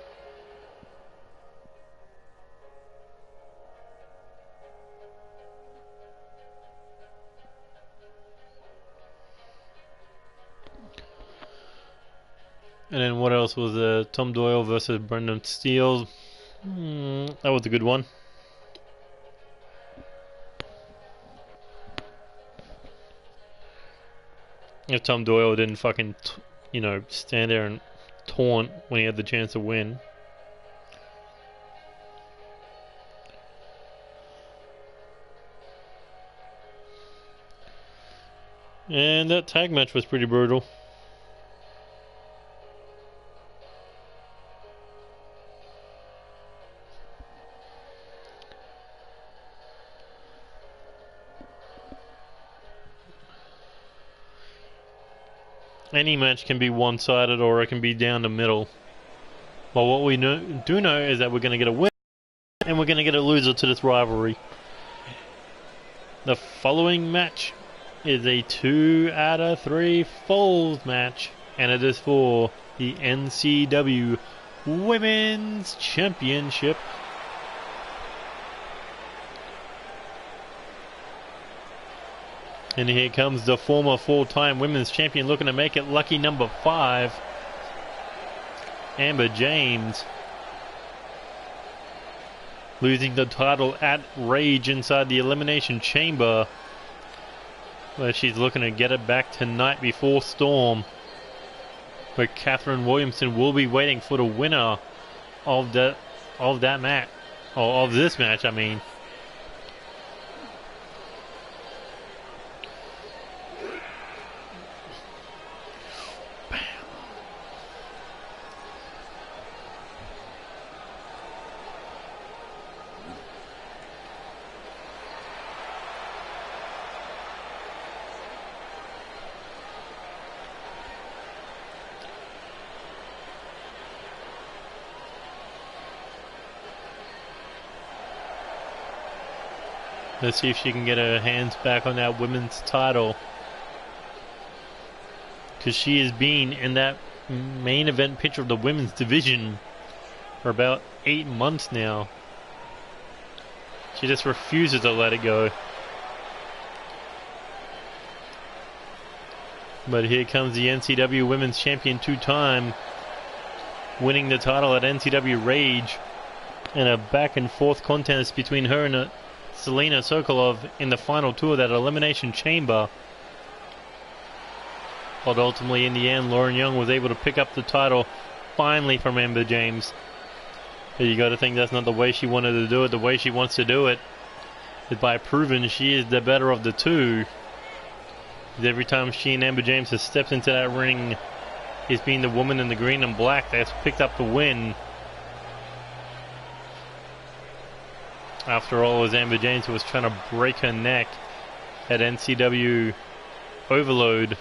then what else was Tom Doyle versus Brendan Steele? That was a good one. If Tom Doyle didn't fucking, you know, stand there and taunt when he had the chance to win. And that tag match was pretty brutal. Any match can be one-sided or it can be down the middle. But what we do know is that we're going to get a winner and we're going to get a loser to this rivalry. The following match is a 2 out of 3 falls match, and it is for the NCW Women's Championship. And here comes the former 4-time women's champion looking to make it lucky number 5. Amber James. Losing the title at Rage inside the Elimination Chamber, where she's looking to get it back tonight before Storm, where Catherine Williamson will be waiting for the winner of that match, or of this match, I mean. Let's see if she can get her hands back on that women's title, because she has been in that main event picture of the women's division for about 8 months now. She just refuses to let it go. But here comes the NCW Women's Champion 2-time, winning the title at NCW Rage, and a back and forth contest between her and Selena Sokolov in the final 2 of that Elimination Chamber. But ultimately, in the end, Lauren Young was able to pick up the title finally from Amber James. But you got to think that's not the way she wanted to do it. The way she wants to do it is by proving she is the better of the two. Every time she and Amber James has stepped into that ring, it's been the woman in the green and black that's picked up the win. After all, it was Amber James who was trying to break her neck at NCW Overload,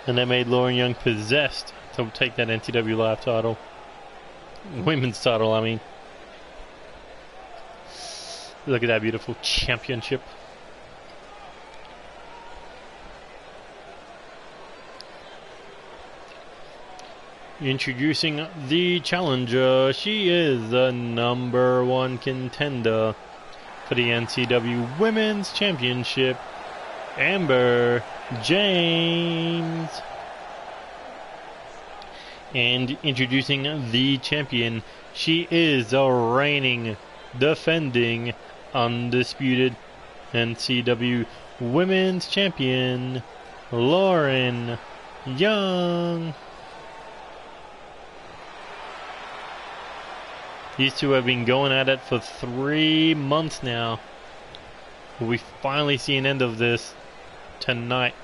and that made Lauren Young possessed to take that NCW Live title. Women's title, I mean. Look at that beautiful championship. Introducing the challenger. She is the #1 contender for the NCW Women's Championship, Amber James. And introducing the champion. She is the reigning, defending, undisputed NCW Women's Champion, Lauren Young. These two have been going at it for 3 months now. We finally see an end of this tonight.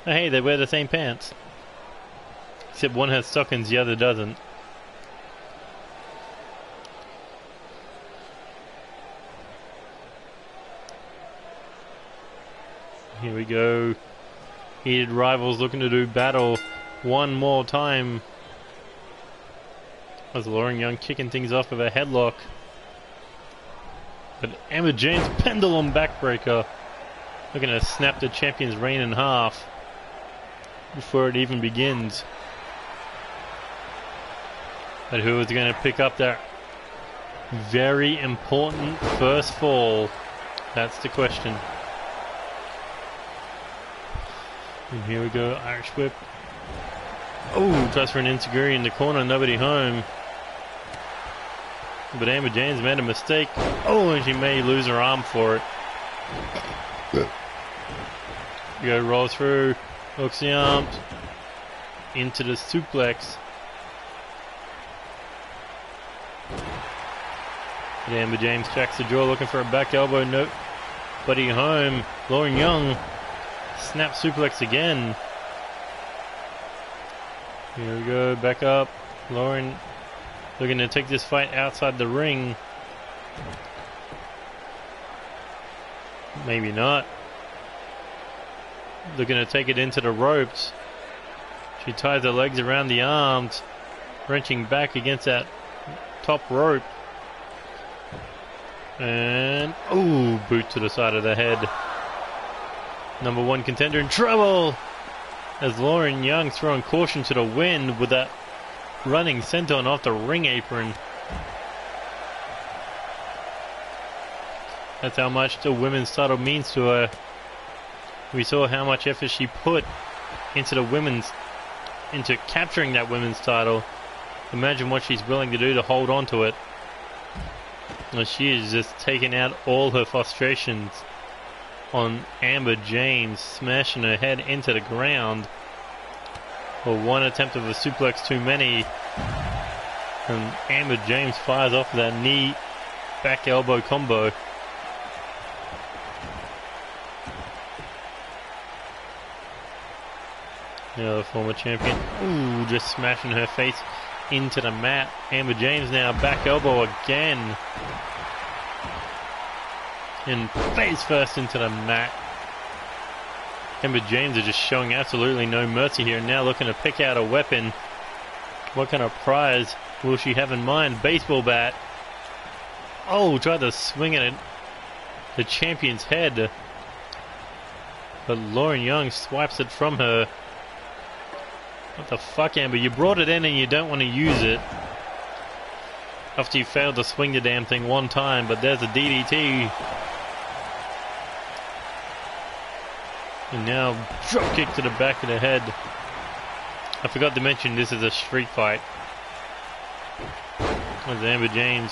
Oh, hey, they wear the same pants. Except one has stockings, the other doesn't. Here we go. Heated rivals looking to do battle one more time. As Lauren Young kicking things off with a headlock. But Amber James pendulum backbreaker. Looking to snap the champion's reign in half before it even begins. But who is going to pick up that very important first fall? That's the question. And here we go, Irish whip. Oh, tries for an enziguri in the corner, nobody home. But Amber James made a mistake. Oh, and she may lose her arm for it. Go, rolls through, hooks the arms into the suplex. But Amber James cracks the jaw, looking for a back elbow. Nope, buddy home. Lauren Young, snap suplex again. Here we go, back up. Lauren looking to take this fight outside the ring. Maybe not. Looking to take it into the ropes. She ties her legs around the arms, wrenching back against that top rope. And, ooh, boot to the side of the head. #1 contender in trouble, as Lauren Young throwing caution to the wind with that running senton off the ring apron. That's how much the women's title means to her. We saw how much effort she put into into capturing that women's title. Imagine what she's willing to do to hold on to it. And she is just taking out all her frustrations on Amber James, smashing her head into the ground. For one attempt of a suplex too many. And Amber James fires off that knee back elbow combo. The former champion. Ooh, just smashing her face into the mat. Amber James now back elbow again. And face first into the mat. Amber James are just showing absolutely no mercy here. Now looking to pick out a weapon. What kind of prize will she have in mind? Baseball bat. Oh, tried to swing at the champion's head. But Lauren Young swipes it from her. What the fuck, Amber? You brought it in and you don't want to use it. After you failed to swing the damn thing one time, but there's a DDT. And now drop kick to the back of the head. I forgot to mention this is a street fight. There's Amber James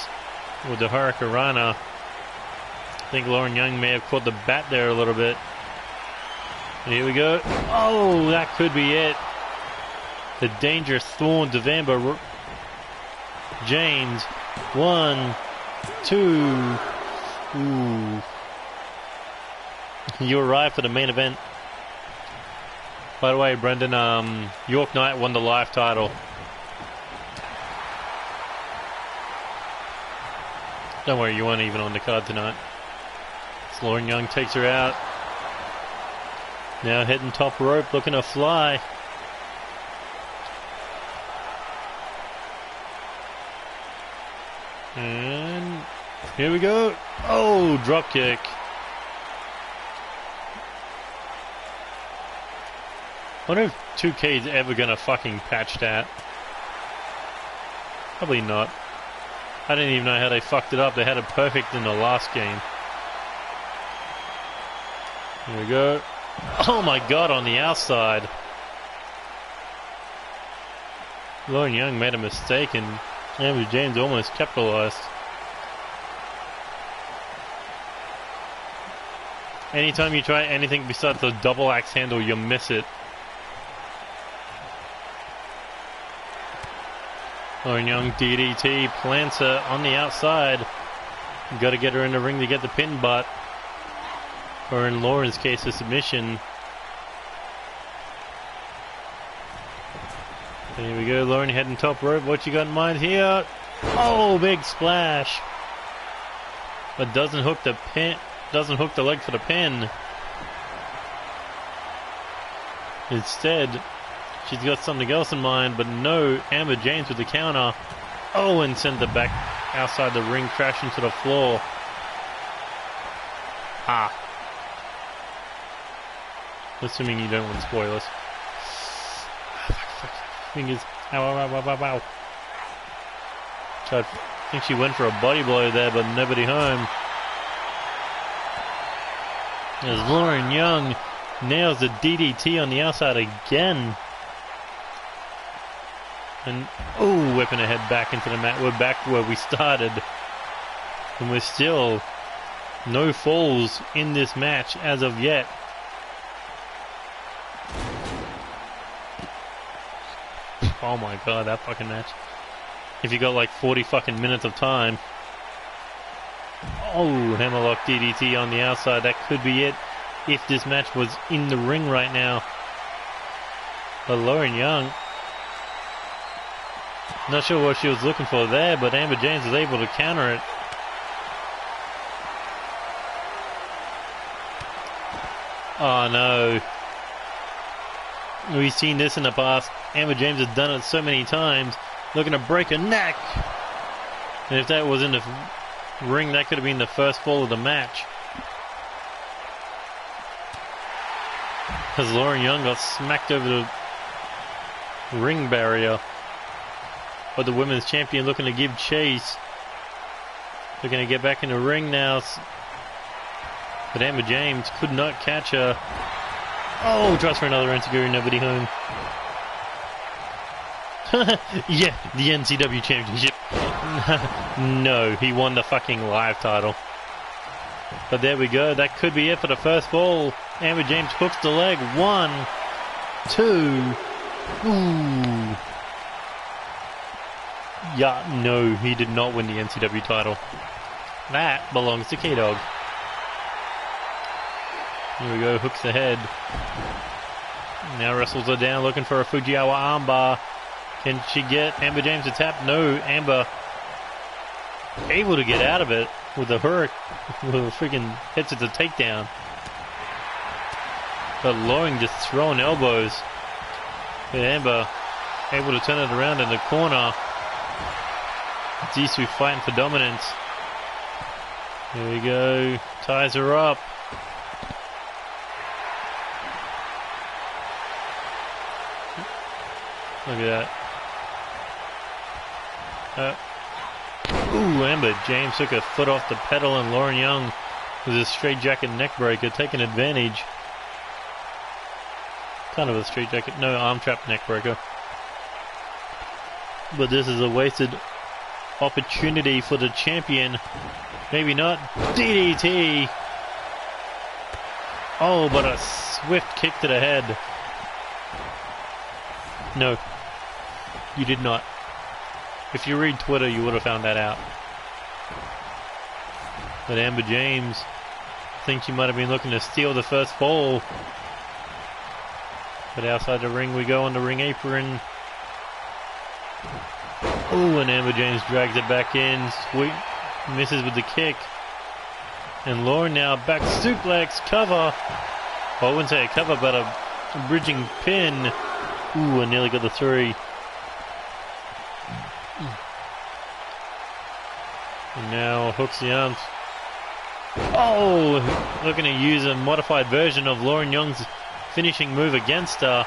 with the Hurricanrana. I think Lauren Young may have caught the bat there a little bit. And here we go. Oh, that could be it. The dangerous thorns of Amber James. 1, 2. Ooh. You arrived for the main event. By the way, Brendan, York Knight won the live title. Don't worry, you weren't even on the card tonight. So Lauren Young takes her out. Now hitting top rope, looking to fly. And here we go. Oh, drop kick. I wonder if 2K is ever gonna fucking patch that. Probably not. I didn't even know how they fucked it up. They had it perfect in the last game. Here we go. Oh my god, on the outside. Lauren Young made a mistake and Amber James almost capitalized. Anytime you try anything besides the double axe handle, you'll miss it. Lauren Young DDT plants her on the outside. Got to get her in the ring to get the pin, but, or in Lauren's case, a submission. Here we go, Lauren heading top rope. What you got in mind here? Oh, big splash. But doesn't hook the pin, doesn't hook the leg for the pin. Instead, she's got something else in mind, but no, Amber James with the counter. Oh, and sent the back outside the ring, crashing to the floor. Ah. Assuming you don't want spoilers. Fingers. Ow, ow, ow, ow, ow, ow. I think she went for a body blow there, but nobody home. As Lauren Young nails the DDT on the outside again. And, oh, whipping her head back into the mat. We're back where we started. And we're still no falls in this match as of yet. Oh my god, that fucking match. If you got like 40 fucking minutes of time. Oh, hammerlock DDT on the outside. That could be it if this match was in the ring right now. But Lauren Young, not sure what she was looking for there, but Amber James was able to counter it. Oh no. We've seen this in the past. Amber James has done it so many times. Looking to break her neck. And if that was in the ring, that could have been the first fall of the match. As Lauren Young got smacked over the ring barrier. But the women's champion looking to give chase. Looking to get back in the ring now. But Amber James could not catch her. Oh, tries for another Enziguri, nobody home. Yeah, the NCW Championship. No, he won the fucking live title. But there we go, that could be it for the first fall. Amber James hooks the leg. 1, 2. Ooh. Yeah, no, he did not win the NCW title. That belongs to K-Dog. Here we go, hooks the head. Now wrestles her down, looking for a Fujiwara armbar. Can she get Amber James to tap? No, Amber able to get out of it with a hurricane, with a freaking hits it a takedown. But Lauren just throwing elbows. But Amber able to turn it around in the corner. Jisoo fighting for dominance. Here we go, ties her up. Look at that. Ooh, Amber James took her foot off the pedal, and Lauren Young with a straight jacket neck breaker taking advantage. Kind of a straight jacket, no, arm trap neck breaker. But this is a wasted opportunity for the champion. Maybe not. DDT. Oh, but a swift kick to the head. No, you did not. If you read Twitter, you would have found that out. But Amber James, I think she might have been looking to steal the first fall. But outside the ring we go on the ring apron. Oh, and Amber James drags it back in. Sweet, misses with the kick. And Lauren now back suplex cover. Well, I wouldn't say a cover, but a bridging pin. Ooh, I nearly got the 3. And now hooks the arms. Oh, looking to use a modified version of Lauren Young's finishing move against her.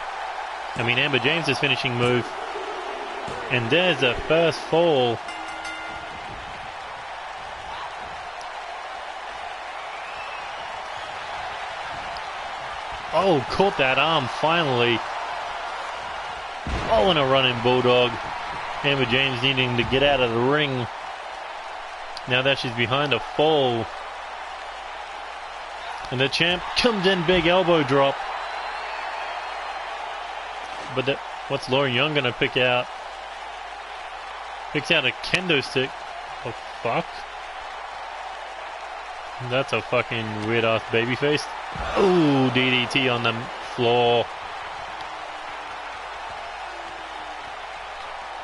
I mean, Amber James' finishing move. And there's a first fall. Oh, caught that arm finally. Oh, and a running bulldog. Amber James needing to get out of the ring. Now that she's behind a fall. And the champ comes in, big elbow drop. But what's Lauren Young going to pick out? Picks out a kendo stick. Oh, fuck. That's a fucking weird-ass babyface. Ooh, DDT on the floor.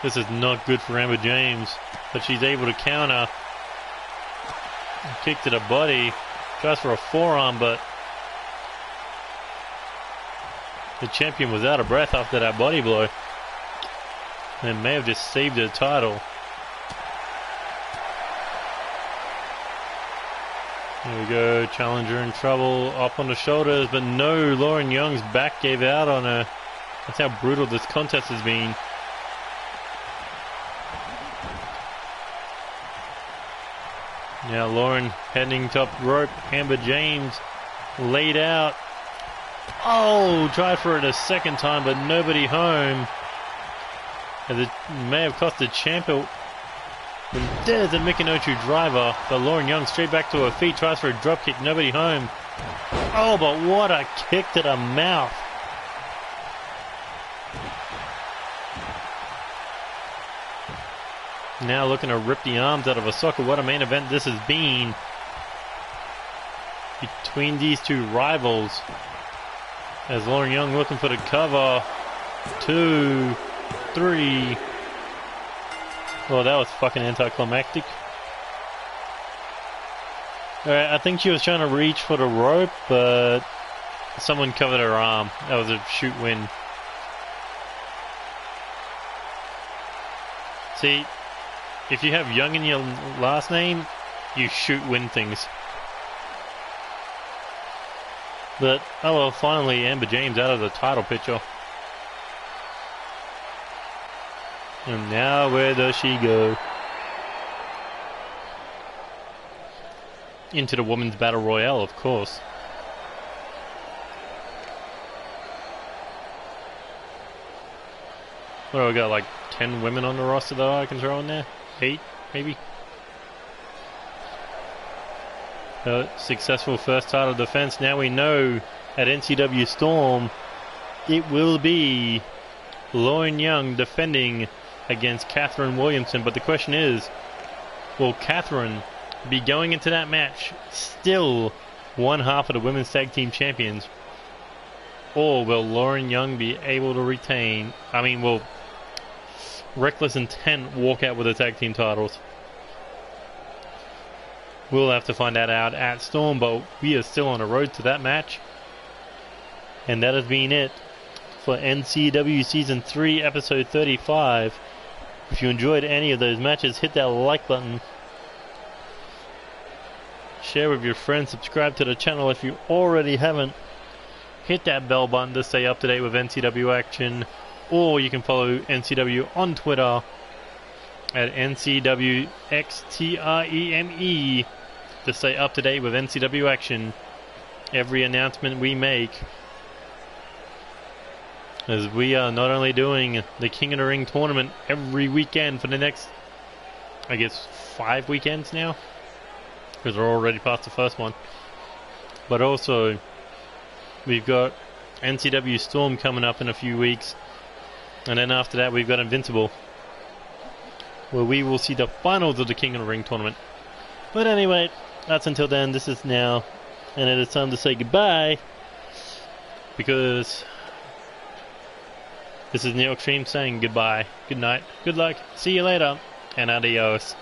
This is not good for Amber James. But she's able to counter. Kick to the body. Tries for a forearm, but the champion was out of breath after that body blow. And may have just saved her title. Here we go, challenger in trouble, up on the shoulders, but no, Lauren Young's back gave out on her. That's how brutal this contest has been. Now Lauren heading top rope, Amber James laid out. Oh, tried for it a second time, but nobody home. As it may have cost the champion. And there's a Michinoku driver, but Lauren Young straight back to her feet, tries for a drop kick, nobody home. Oh, but what a kick to the mouth. Now looking to rip the arms out of a socket. What a main event this has been between these two rivals. As Lauren Young looking for the cover. 2, 3. Well, that was fucking anticlimactic. Alright, I think she was trying to reach for the rope, but someone covered her arm. That was a shoot win. See, if you have Young in your last name, you shoot win things. But, oh well, finally Amber James out of the title picture. And now where does she go? Into the Women's Battle Royale, of course. What do I got, like 10 women on the roster that I can throw in there? 8, maybe? Successful first title defense. Now we know at NCW Storm it will be Lauren Young defending against Catherine Williamson. But the question is, will Catherine be going into that match still one half of the Women's Tag Team Champions? Or will Lauren Young be able to retain? I mean, will Reckless Intent walk out with the tag team titles? We'll have to find that out at Storm, but we are still on the road to that match. And that has been it for NCW Season 3, Episode 35. If you enjoyed any of those matches, hit that like button. Share with your friends. Subscribe to the channel if you already haven't. Hit that bell button to stay up to date with NCW action. Or you can follow NCW on Twitter at NCWX3REME to stay up to date with NCW action. Every announcement we make, as we are not only doing the King of the Ring tournament every weekend for the next, I guess, 5 weekends now, because we're already past the first one, but also we've got NCW Storm coming up in a few weeks, and then after that we've got Invincible, where we will see the finals of the King of the Ring tournament. But anyway, that's until then. This is now, and it is time to say goodbye, because this is Neo Extreme saying goodbye, good night, good luck, see you later, and adios.